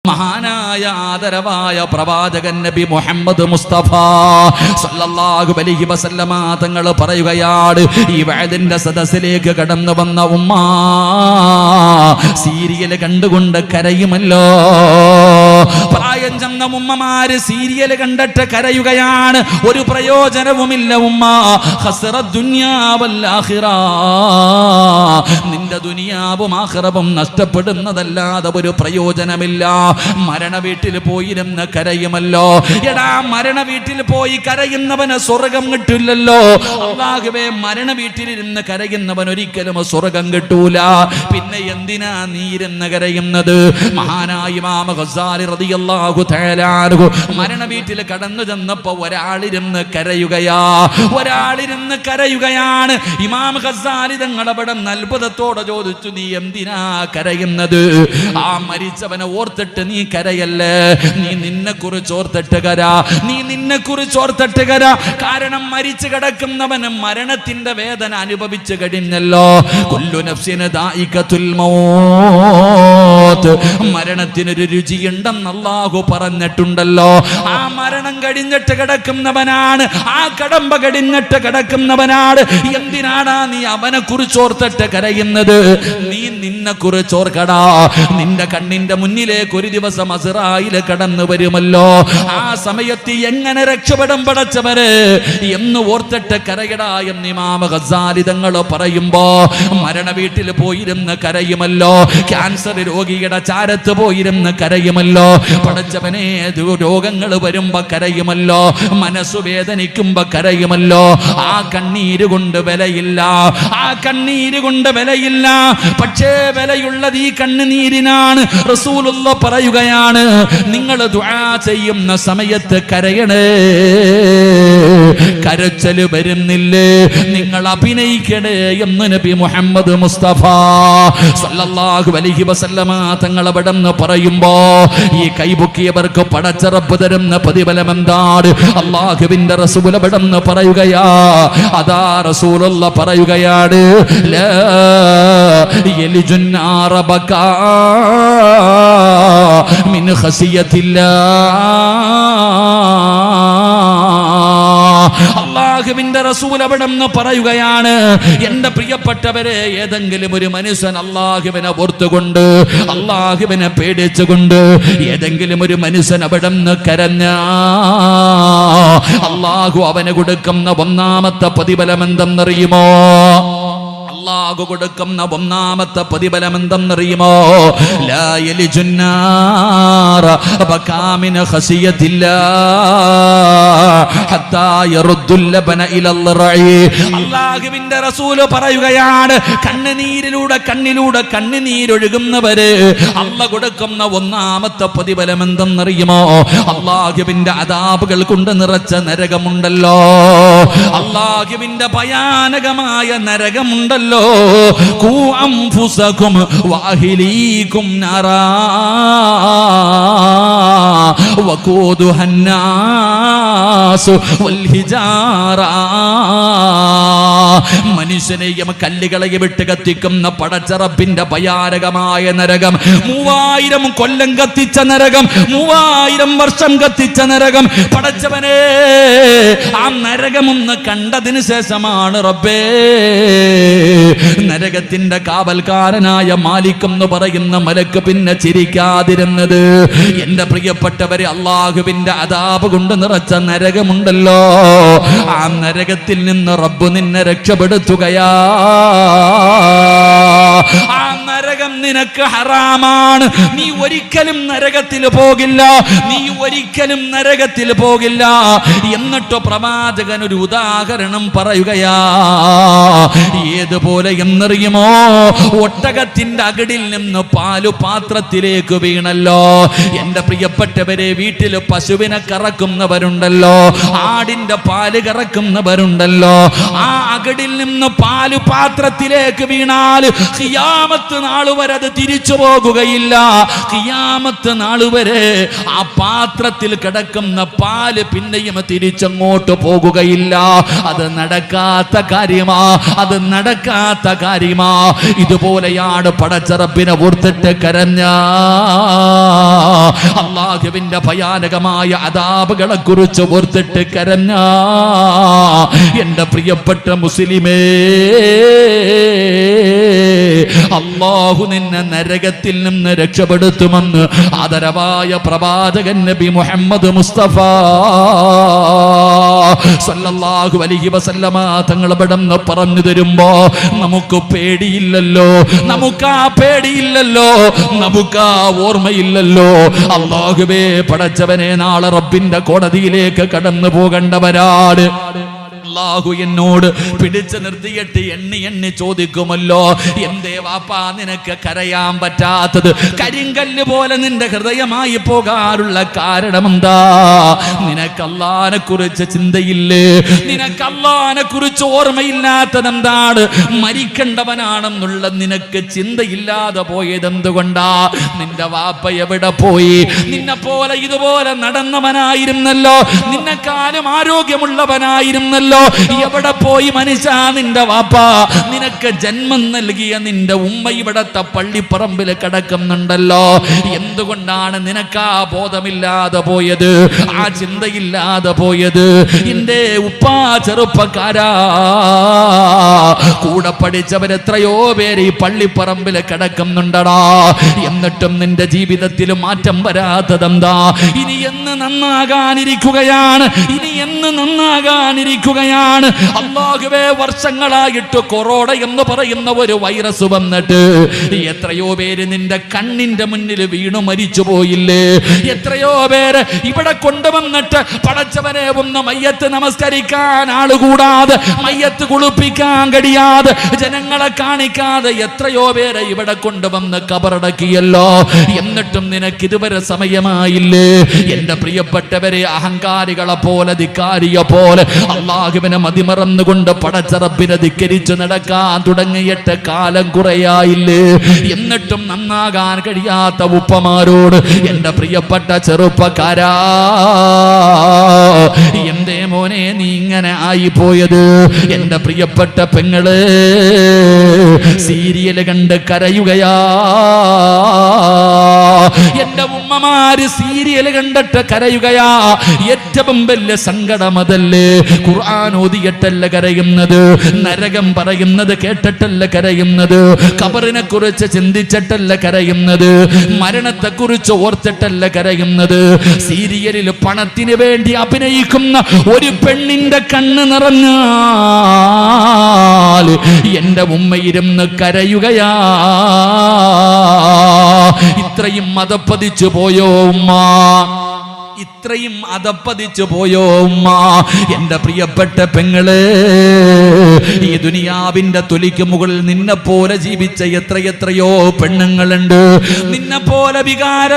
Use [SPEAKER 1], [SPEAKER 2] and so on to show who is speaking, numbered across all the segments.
[SPEAKER 1] മഹാനായ ആദരവായ പ്രവാചകൻ നബി മുഹമ്മദ് മുസ്തഫ സല്ലല്ലാഹു അലൈഹി വസല്ലമ തങ്ങൾ പറയുകയാണ്, ഈ വഅദിന്റെ സദസ്സിലേക്ക് കടന്നു വന്ന ഉമ്മ സീരിയൽ കണ്ടുകൊണ്ട് കരയുമല്ലോ. പ്രായം ചെന്ന ഉമ്മമാര് സീരിയൽ കണ്ടിട്ട് കരയുകയാണ്. ഒരു പ്രയോജനവുമില്ല ഉമ്മ. ഖസറ ദുനിയാ വൽ ആഖിറ, നിന്റെ ദുനിയാവും ആഖിറവും നഷ്ടപ്പെടുന്നതല്ലാതെ ഒരു പ്രയോജനമില്ല. മരണ വീട്ടിൽ പോയിരുന്ന് കരയുമല്ലോ. എടാ, മരണ വീട്ടിൽ പോയി കരയുന്നവന് സ്വർഗം കിട്ടില്ലല്ലോ. അല്ലാഹുവേ, മരണ വീട്ടിലിരുന്ന് കരയുന്നവൻ ഒരിക്കലും സ്വർഗം കിട്ടൂല. പിന്നെ എന്തിനാ നീ ഇരുന്ന് കരയുന്നത്? മഹാനായ ഇമാം ഗസാലി റളിയല്ലാഹു തആല അൻഹു മരണ വീട്ടിൽ കടന്നു ചെന്നപ്പോ ഒരാളിരുന്ന് കരയുകയാണ്. ഇമാം ഗസാലി തങ്ങൾ അവിടെ അത്ഭുതത്തോടെ ചോദിച്ചു, നീ എന്തിനാ കരയുന്നത്? ആ മരിച്ചവനെ ഓർത്തിട്ട് നീ കരയല്ലേ? നീ നിന്നെ കുറിച്ച് ഓർത്തിട്ട് കര. കാരണം മരിച്ചു കിടക്കുന്നവന് മരണത്തിന്റെ വേദന അനുഭവിച്ചു കഴിഞ്ഞല്ലോ. കുല്ലു നഫ്സിൻ ദായിഖത്തുൽ മൗത്ത്, മരണത്തിനൊരു രുചിയുണ്ടെന്ന് അല്ലാഹു പറഞ്ഞിട്ടുണ്ടല്ലോ. ആ മരണം കഴിഞ്ഞിട്ട് കിടക്കുന്നവനാണ്, ആ കടമ്പ കഴിഞ്ഞിട്ട് കിടക്കുന്നവനാണ്. എന്തിനാടാ നീ അവനെ കുറിച്ച് ഓർത്തിട്ട് കരയുന്നത്? നീ നിന്നെ കുറിച്ച് ഓർക്കടാ. നിന്റെ കണ്ണിന്റെ മുന്നിലേക്ക് ഒരു ദിവസം അസ്റായിൽ കടന്നു വരുമല്ലോ. ആ സമയത്ത് എങ്ങനെ രക്ഷപ്പെടും പടച്ചവര് എന്ന് ഓർത്തിട്ട് കരയടാ എന്ന് ഇമാം ഗസാലി തങ്ങൾ പറയുമ്പോ, മരണ വീട്ടിൽ പോയിരുന്ന് കരയുമല്ലോ. ക്യാൻസർ രോഗിയുടെ ചാരത്ത് പോയിരുന്ന് കരയുമല്ലോ. പടച്ചവനെ, രോഗങ്ങൾ വരുമ്പോ കരയുമല്ലോ. മനസ്സു വേദനിക്കുമ്പോ കരയുമല്ലോ. ആ കണ്ണീര് കൊണ്ട് വിലയില്ല. പക്ഷേ വിലയുള്ളത് ഈ കണ്ണുനീരിനാണ്. റസൂലുള്ളാഹി പറയുകയാണ്, നിങ്ങൾ ദുആ ചെയ്യുന്ന സമയത്ത് കരയണേ. കരച്ചല് വരുന്നില്ലേ? നിങ്ങൾ അഭിനയിക്കണേ എന്ന് നബി മുഹമ്മദ് മുസ്തഫ സല്ലല്ലാഹു അലൈഹി വസല്ലമ തങ്ങൾ അവിടെ പറയുമ്പോ, ഈ കൈപൊക്കിയവർക്ക് പടച്ച റബ്ബ് തരുന്ന പ്രതിഫലം എന്താണ്? അല്ലാഹുവിന്റെ റസൂൽ അവിടെ പറയുകയാ. അതാ റസൂലുള്ളാഹി പറയുകയാണ്, ലാ യലിജുന്നാറ ബകാ മിൻ അല്ലാഹുവിന്റെ റസൂൽ അവിടെ പറയുകയാണ്, എന്റെ പ്രിയപ്പെട്ടവരെ, ഏതെങ്കിലും ഒരു മനുഷ്യൻ അല്ലാഹുവിനെ ഓർത്തുകൊണ്ട്, അല്ലാഹുവിനെ പേടിച്ചുകൊണ്ട് ഏതെങ്കിലും ഒരു മനുഷ്യൻ അവിടെ കരഞ്ഞ, അല്ലാഹു അവന് കൊടുക്കുന്ന ഒന്നാമത്തെ പ്രതിഫലം എന്തെന്നറിയുമോ? അല്ലാഹു കൊടുക്കുന്ന ഒന്നാമത്തെ പ്രതിഫലം എന്തെന്നറിയുമോ? ലാ യലിജുന്നാറ ബകാ മിൻ ഖസിയത്തില്ലാ ഹത്താ യറുദ്ദുൽ ലബന ഇലൽ റഈ. അല്ലാഹുവിന്റെ റസൂൽ പറയുകയാണ്, കണ്ണിലൂടെ കണ്ണുനീരൊഴുകുന്നവര് അല്ലാഹു കൊടുക്കുന്ന ഒന്നാമത്തെ പ്രതിഫലം എന്തെന്നറിയുമോ? അല്ലാഹുവിന്റെ അദാബുകൾ കൊണ്ട് നിറച്ച നരകമുണ്ടല്ലോ, അല്ലാഹുവിന്റെ ഭയാനകമായ നരകമുണ്ടല്ലോ. ഖൂ അൻഫുസകും വഅഹ്ലീകും നാറാ വഖൂദുഹൻ നാസ് വൽ ഹിജാറാ. മനുഷ്യനെയും കല്ലുകളെയും വിട്ട് കത്തിക്കുന്ന പടച്ച റബ്ബിന്റെ ഭയാനകമായ നരകം, 3000 കൊല്ലം കത്തിച്ച നരകം, 3000 വർഷം കത്തിച്ച നരകം. പടച്ചവനെ, ആ നരകമൊന്ന് കണ്ടതിന് ശേഷമാണ് റബ്ബേ നരകത്തിന്റെ കാവൽക്കാരനായ മാലിക് എന്ന് പറയുന്ന മലക്ക് പിന്നെ ചിരിക്കാതിരുന്നത്. എന്റെ പ്രിയപ്പെട്ടവരെ, അല്ലാഹുവിന്റെ അദാബ് കൊണ്ട് നിറച്ച നരകമുണ്ടല്ലോ, ആ നരകത്തിൽ നിന്ന് റബ്ബ് നിന്നെ രക്ഷപ്പെടുത്തുകയാ. ആ നരകം നിനക്ക് ഹറാമാണ്. നീ ഒരിക്കലും നരകത്തിൽ പോകില്ല. എന്നിട്ട് പ്രവാചകൻ ഒരു ഉദാഹരണം പറയുകയാ. ഏതുപോലെ എന്നറിയുമോ? ഒട്ടകത്തിന്റെ അകിടിൽ നിന്ന് പാല് പാത്രത്തിലേക്ക് വീണല്ലോ. എന്റെ പ്രിയപ്പെട്ടവരെ, വീട്ടിൽ പശുവിനെ കറക്കുന്നവരുണ്ടല്ലോ, ആടിന്റെ പാല് കറക്കുന്നവരുണ്ടല്ലോ. ആ അകിടിൽ നിന്ന് പാല് പാത്രത്തിലേക്ക് വീണാൽ ഖിയാമത്ത് നാൾ വരെ അത് തിരിച്ചു പോകുകയില്ല. ഖിയാമത്ത് നാൾ വരെ ആ പാത്രത്തിൽ കിടക്കുന്ന പാല് പിന്നെയും തിരിച്ചങ്ങോട്ട് പോകുകയില്ല. അത് നടക്കാത്ത കാര്യമാ, അത് നടക്കാത്ത കാര്യമാ. ഇതുപോലെയാണ് പടച്ചറപ്പിനെ ഓർത്തിട്ട് കരഞ്ഞ അല്ലാഹുവിന്റെ ഭയാനകമായ അദാബുകളെ കുറിച്ച് ഓർത്തിട്ട് കരഞ്ഞ എന്റെ പ്രിയപ്പെട്ട മുസ്ലിമേ, അല്ലാഹു നിന്നെ നരകത്തിൽ നിന്ന് രക്ഷപ്പെടുത്തുമെന്ന് ആദരവായ പ്രവാചകൻ നബി മുഹമ്മദ് മുസ്തഫ സല്ലല്ലാഹു അലൈഹി വസല്ലമ തങ്ങൾ ഇവിടുന്ന് പറഞ്ഞു തരുമ്പോ നമുക്ക് പേടിയില്ലല്ലോ, നമുക്ക് ആ പേടിയില്ലല്ലോ, നമുക്ക് ആ ഓർമ്മയില്ലല്ലോ. അല്ലാഹുവേ പടച്ചവനെ, നാളെ റബ്ബിന്റെ കോടതിയിലേക്ക് കടന്നു പോകേണ്ടവരാണ്. അല്ലാഹു എന്നോട് പിടിച്ചു നിർത്തിയിട്ട് എണ്ണി എണ്ണി ചോദിക്കുമല്ലോ, എന്തേ വാപ്പാ നിനക്ക് കരയാൻ പറ്റാത്തത്? കരിങ്കല്ല് പോലെ നിന്റെ ഹൃദയമായി പോകാനുള്ള കാരണം എന്താ? നിനക്ക് അല്ലാഹുവിനെ കുറിച്ച് ചിന്തയില്ലേ? നിനക്ക് അല്ലാഹുവിനെ കുറിച്ച് ഓർമ്മയില്ലാത്തത് എന്താണ്? മരിക്കേണ്ടവനാണെന്നുള്ള നിനക്ക് ചിന്തയില്ലാതെ പോയത് എന്തുകൊണ്ടാ? നിന്റെ വാപ്പ എവിടെ പോയി? നിന്നെ പോലെ ഇതുപോലെ നടന്നവനായിരുന്നല്ലോ, നിന്നെക്കാളും ആരോഗ്യമുള്ളവനായിരുന്നല്ലോ, എവിടെ പോയി മനുഷ്യ നിന്റെ വാപ്പ? നിനക്ക് ജന്മം നൽകിയ നിന്റെ ഉമ്മ ഇവിടത്തെ പള്ളിപ്പറമ്പിൽ കിടക്കുന്നുണ്ടല്ലോ. എന്തുകൊണ്ടാണ് നിനക്ക് ആ ബോധമില്ലാതെ പോയത്, ആ ചിന്തയില്ലാതെ പോയത്? എന്റെ ഉപ്പാ ചെറുപ്പക്കാരാ, കൂടെ പഠിച്ചവരെത്രയോ പേര് ഈ പള്ളിപ്പറമ്പിൽ കിടക്കുന്നുണ്ടടാ. എന്നിട്ടും നിന്റെ ജീവിതത്തിൽ മാറ്റം വരാത്തതെന്താ? ഇനി എന്ന് നന്നാകാനിരിക്കുകയാണ്, ഇനി എന്ന് നന്നാകാനിരിക്കുകയാണ്. അല്ലാഹുവേ, വർഷങ്ങളായിട്ട് കൊറോണ എന്ന് പറയുന്ന ഒരു വൈറസ് വന്നിട്ട് എത്രയോ പേര് നിന്റെ കണ്ണിന്റെ മുന്നിൽ വീണു മരിച്ചു പോയില്ലേ? എത്രയോ പേര് ഇവിടെ കൊണ്ടുവന്നിട്ട് പടച്ചവനെ ഒന്ന് മയ്യത്ത് നമസ്കരിക്കാൻ ആളുകൂടാതെ, മയ്യത്ത് കുളിപ്പിക്കാൻ കഴിയാതെ, ജനങ്ങളെ കാണിക്കാതെ എത്രയോ പേരെ ഇവിടെ കൊണ്ടുവന്ന് കബറടക്കിയല്ലോ. എന്നിട്ടും നിനക്ക് ഇതുവരെ സമയമായില്ലേ? എന്റെ പ്രിയപ്പെട്ടവരെ, അഹങ്കാരികളെ പോലെ, ധിക്കാരിയെ പോലെ അല്ലാഹുവിനെ മതിമറന്നുകൊണ്ട് പടച്ചറപ്പിനെ ധിക്കരിച്ചു നടക്കാൻ തുടങ്ങിയിട്ട് കാലം കുറയായില്ലേ? എന്നിട്ടും നന്നാകാൻ കഴിയാത്ത ഉപ്പമാരോട് എന്റെ പ്രിയപ്പെട്ട ചെറുപ്പക്കാരാ, എന്തേ മോനെ നീ ഇങ്ങനെ ആയിപ്പോയത്? എന്റെ പ്രിയപ്പെട്ട പെങ്ങള് സീരിയല് കണ്ട് കരയുകയാ. എന്റെ ഉമ്മമാര് സീരിയല് കണ്ടിട്ട് കരയുകയാ. ഏറ്റവും വലിയ സങ്കടം അതല്ലേ? ഖുർആൻ ഓതിയിട്ടല്ല കരയുന്നത്, നരകം പറയുന്നത് കേട്ടിട്ടല്ല കരയുന്നത്, ഖബറിനെ കുറിച്ച് ചിന്തിച്ചിട്ടല്ല കരയുന്നത്, മരണത്തെ കുറിച്ച് ഓർത്തിട്ടല്ല കരയുന്നത്. സീരിയലിൽ പണത്തിന് വേണ്ടി അഭിനയിക്കുന്ന ഒരു പെണ്ണിന്റെ കണ്ണ് നിറഞ്ഞാൽ എന്റെ ഉമ്മയിരുന്ന് കരയുകയാ. ഇത്രയും മതപ്പതിച്ചു പോയോ ഉമ്മ? ഇത്രയും അതപ്പതിച്ചു പോയോ ഉമ്മ? എന്റെ പ്രിയപ്പെട്ട പെങ്ങളെ, ഈ ദുനിയാവിന്റെ തൊലിക്ക് മുകളിൽ നിന്നെ പോലെ ജീവിച്ച എത്രയെത്രയോ പെണ്ണുങ്ങളുണ്ട്. നിന്നെ പോലെ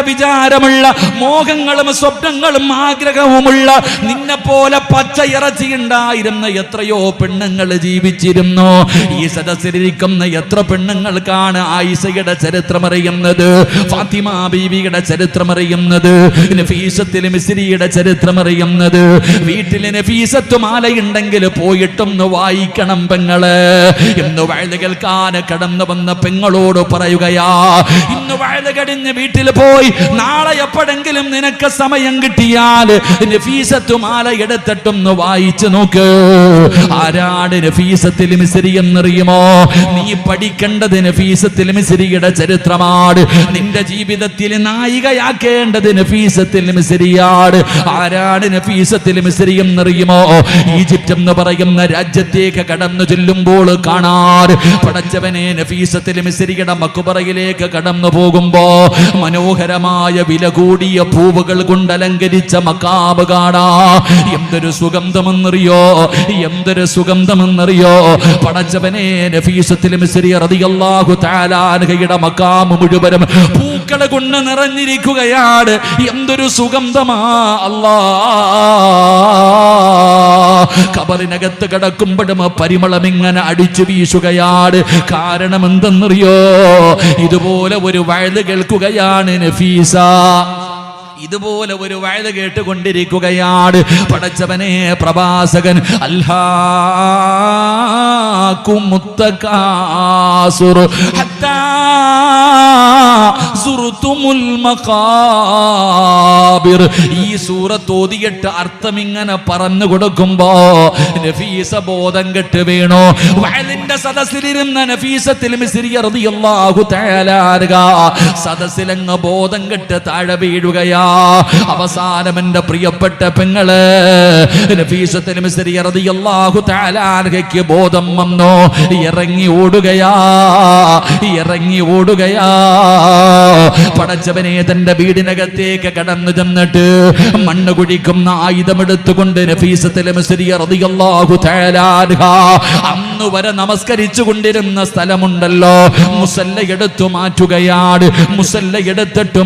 [SPEAKER 1] വിചാരമുള്ള മോഹങ്ങളും സ്വപ്നങ്ങളും ആഗ്രഹവുമുള്ള, നിന്നെ പോലെ പച്ച ഇറച്ചി ഉണ്ടായിരുന്ന എത്രയോ പെണ്ണുങ്ങൾ ജീവിച്ചിരുന്നു. ഈ സദസ്സിലിരിക്കുന്ന എത്ര പെണ്ണുങ്ങൾക്കാണ് ആയിഷയുടെ ചരിത്രം അറിയുന്നത്, ഫാത്തിമ ബീവിയുടെ ചരിത്രം അറിയുന്നത്, നഫീസത്തുൽ മിസ്രിയുടെ ചരിത്രം അറിയുന്നത്? വീട്ടിൽ നഫീസത്ത് മാലയുണ്ടെങ്കിൽ പോയിട്ടൊന്ന് വായിക്കണം പെങ്ങള്. ഇന്ന് വഴുത് കേൾക്കാൻ കടന്നു വന്ന പെങ്ങളോട് പറയുകയാ, ഇന്ന് വഴുത് കടിഞ്ഞ് വീട്ടിൽ പോയി നാളെ എപ്പോഴെങ്കിലും നിനക്ക് സമയം കിട്ടിയാൽ നഫീസത്ത് മാല എടുത്തിട്ടൊന്ന് വായിച്ചു നോക്ക്. ആരാണ് നഫീസത്തുൽ മിസ്രി എന്നറിയുമോ? നീ പഠിക്കേണ്ടത് നഫീസത്തുൽ മിസ്രിയുടെ ചരിത്രമാണ്. നിന്റെ ജീവിതത്തിൽ നായികയാക്കേണ്ടത് നഫീസത്തുൽ മിസ്രിയാണ്. ആരാണ് നഫീസത്തുൽ മിസ്രി എന്നറിയുമോ? ഈജിപ്റ്റ് എന്ന് പറയുന്ന രാജ്യത്തേക്ക് കടന്നു ചെല്ലുമ്പോൾ കാണാറ് പടച്ചവനെ നഫീസത്തുൽ മിസ്രിയുടെ മക്ബറയിലേക്ക് കടന്നു പോകുമ്പോ മനോഹരമായ വില കൂടിയ പൂവുകൾ കൊണ്ട് അലങ്കരിച്ച മക്കാബ് കാണാ. എന്തൊരു സുഗന്ധമെന്നറിയോ, എന്തൊരു സുഗന്ധമെന്നറിയോ? പടച്ചവനെ നഫീസത്തുൽ മിസ്രി റളിയല്ലാഹു തആല അൻഹയുടെ മക്കാബ് മുഴുവനും പൂക്കളെ കൊണ്ട് നിറഞ്ഞിരിക്കുകയാണ്. എന്തൊരു സുഗന്ധമാ! അല്ലാഹ്, ഖബറിനകത്ത് കിടക്കുമ്പോഴും പരിമളം ഇങ്ങനെ അടിച്ചു വീശുകയാണ്. കാരണം എന്തെന്നറിയോ? ഇതുപോലെ ഒരു വയല് കേൾക്കുകയാണ് നഫീസ. ഇതുപോലെ ഒരു വയല് കേട്ടുകൊണ്ടിരിക്കുകയാണ്. പടച്ചവനെ, പ്രവാസകൻ അൽഹാകുമുത്തകാസുർ ഹത്താ സുർതുമുൽ മഖാബിർ. ഈ സൂറത്ത് ഓതിയിട്ട് അർത്ഥം ഇങ്ങനെ പറഞ്ഞു കൊടുക്കുമ്പോ നഫീസ ബോധം കെട്ട് വീണു. വയലിന്റെ സദസ്സിലിരുന്ന നഫീസത്തുൽ മിസ്രിയ റളിയല്ലാഹു തആല അൻഹ സദസ്സിലങ്ങ് ബോധം കെട്ട് താഴെ വീഴുകയാ. അവസാനം എന്റെ പ്രിയപ്പെട്ട പെങ്ങള് നഫീസത്തുൽ മിസ്രിയ റളിയല്ലാഹു തആല അൻഹയ്ക്ക് ബോധം വന്നു. ഇറങ്ങി ഓടുകയാ. പടച്ചവനെ, തന്റെ വീടിനകത്തേക്ക് കടന്നു ചെന്നിട്ട് മണ്ണ് കുഴിക്കുന്ന ആയുധമെടുത്തുകൊണ്ട് നഫീസത്തുൽ മിസ്രിയ റളിയല്ലാഹു തആല അൻഹ അന്ന് വരെ നമസ്കരിച്ചു കൊണ്ടിരുന്ന സ്ഥലമുണ്ടല്ലോ, മുസല്ല എടുത്തു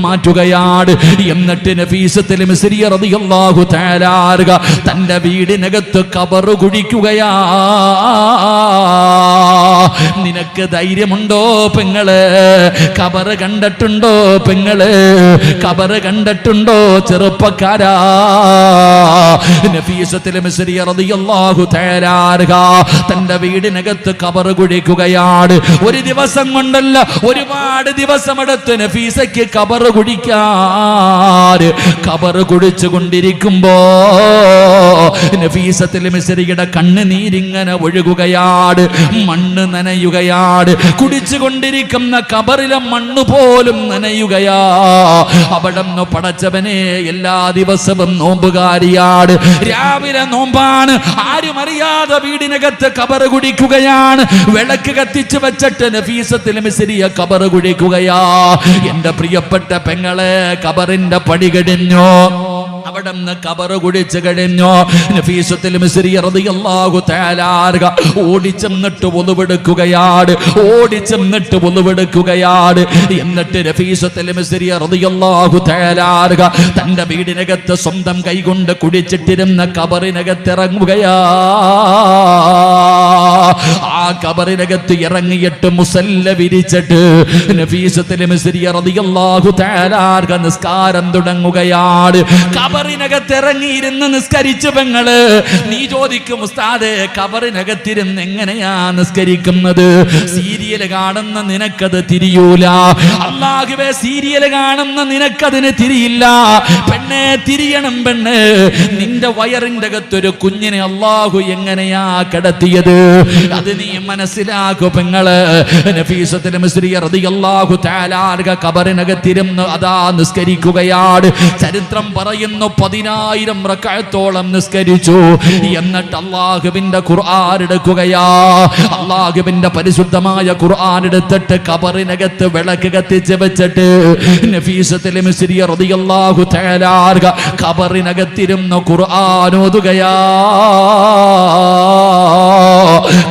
[SPEAKER 1] മാറ്റുകയാണ്. എന്നിട്ട് നഫീസത്തുൽ മിസ്രിയ റളിയല്ലാഹു തആല അൻഹ തന്റെ വീടിനകത്ത് ഖബർ കുഴിക്കുകയാ. നിനക്ക് ധൈര്യമുണ്ടോ പെങ്ങള്? ഖബർ കണ്ടിട്ടുണ്ടോ പെങ്ങള്? ഖബർ കണ്ടിട്ടുണ്ടോ ചെറുപ്പക്കാരാ? നഫീസത്തുൽ മിസ്രിയ റളിയല്ലാഹു തആല അൻഹ തന്റെ വീടിനകത്ത് ഖബർ കുഴിക്കുകയാണ്. ഒരു ദിവസം കൊണ്ടല്ല, ഒരുപാട് ദിവസമെടുത്ത് നഫീസയ്ക്ക് ഖബർ കുഴിക്കാൻ. ഖബർ കുഴിച്ചു കൊണ്ടിരിക്കുമ്പോ നഫീസത്തുൽ മിസ്രിയുടെ കണ്ണുനീരിങ്ങനെ ഒഴുകുകയാണ്. മണ്ണ് നനയുകയാണ്. കുടിച്ചുകൊണ്ടിരിക്കുന്ന ഖബറിലെ മണ്ണ് പോലും നനയുകയാ. അവിടുന്ന് പടച്ചവനെ, എല്ലാ ദിവസവും നോമ്പുകാരിയാണ്. രാവിലെ നോമ്പാണ്. ആരും അറിയാതെ വീടിനകത്ത് ഖബർ കുടിക്കുകയാണ്. വിളക്ക് കത്തിച്ചു വെച്ചിട്ട് നഫീസത്തുൽ മിസ്രിയ ഖബർ കുടിക്കുകയാ. എന്റെ പ്രിയപ്പെട്ട പെങ്ങളെ, ഖബറിന്റെ പടി കഴിഞ്ഞു. അവിടുന്ന് ഖബർ കുടിച്ചു കഴിഞ്ഞു. നഫീസത്തുൽ മിസ്രിയ റളിയല്ലാഹു തആല അൻഹ ഓടിച്ചെന്നിട്ട് ഒളിവെടുക്കുകയാണ്. എന്നിട്ട് നഫീസത്തുൽ മിസ്രിയ റളിയല്ലാഹു തആല അൻഹ തന്റെ വീടിനകത്ത് സ്വന്തം കൈകൊണ്ട് കുടിച്ചിട്ടിരുന്ന ഖബറിനകത്ത് ഇറങ്ങുകയാ. ആ ഖബറിനകത്ത് ഇറങ്ങിയിട്ട് മുസല്ല വിരിച്ചിട്ട് നഫീസത്തുൽ മിസ്രിയ റളിയല്ലാഹു തആല അൻഹ നിസ്കാരം തുടങ്ങുകയാണ്. ഖബറിനകത്ത് ഇറങ്ങിയിരുന്ന് നിസ്കരിച്ച പെങ്ങള്, നീ ചോദിക്കും, ഉസ്താദേ, ഖബറിനകത്തിരുന്ന് എങ്ങനെയാ നിസ്കരിക്കുന്നത്? സീരിയൽ കാണുന്ന നിനക്കത് തിരിയൂല. അല്ലാഹുവേ, സീരിയൽ കാണുന്ന നിനക്കതിന് തിരിയില്ല. പെണ്ണെ, തിരിയണം പെണ്ണ്. നിന്റെ വയറിന്റെ അകത്തൊരു കുഞ്ഞിനെ അല്ലാഹു എങ്ങനെയാ കിടത്തിയത്? അത് നീ മനസ്സിലാക്കു പെങ്ങള്. നഫീസത്തുൽ മിസ്രിയ റളിയല്ലാഹു തആല അൻഹ ഖബറിനകത്തിരുന്ന് അതാ നിസ്കരിക്കുകയാണ്. ചരിത്രം പറയുന്നു 10,000 റക്അത്തോളം നിസ്കരിച്ചു. എന്നിട്ട് അല്ലാഹുവിന്റെ ഖുർആൻ എടുക്കുകയാ. അല്ലാഹുവിന്റെ പരിശുദ്ധമായ ഖുർആൻ എടുത്തിട്ട് ഖബറിനകത്ത് വിളക്ക് കത്തിച്ച് വെച്ചിട്ട് നഫീസത്തുൽ മിസ്രിയ റളിയല്ലാഹു തആല അൻഹ ഖബറിനകത്തിരുന്ന് ഖുർആൻ ഓതുകയാ.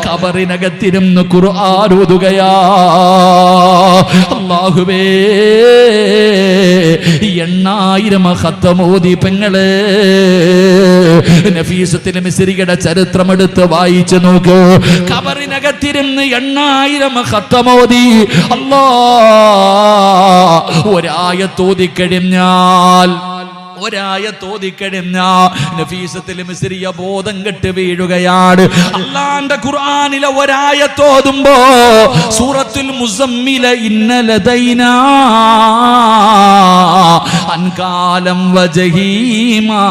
[SPEAKER 1] ഖബറിനകത്തിരുന്ന് ഖുർആൻ ഓതുകയാ. അല്ലാഹുവേ, 8,000 ഖത്തം ഓതി പെങ്ങള്. നഫീസത്തുൽ മിസ്രിയുടെ ചരിത്രം എടുത്ത് വായിച്ചു നോക്ക്. ഖബറിനകത്തിരുന്ന് 8,000 ഖത്തം ഓതി. അല്ലാഹ് ഒരായത്ത് ഓതിക്കഴിഞ്ഞാൽ നഫീസത്തുൽ മിസ്രിയ ബോധം കെട്ട് വീഴുകയാണ്. അല്ലാഹുവിന്റെ ഖുർആനിലെ ഒരായത്ത് ഓതുമ്പോ സൂറത്തുൽ മുസമ്മില ഇന്ന ലദൈനാ അൻകാലം വജഹീമാ.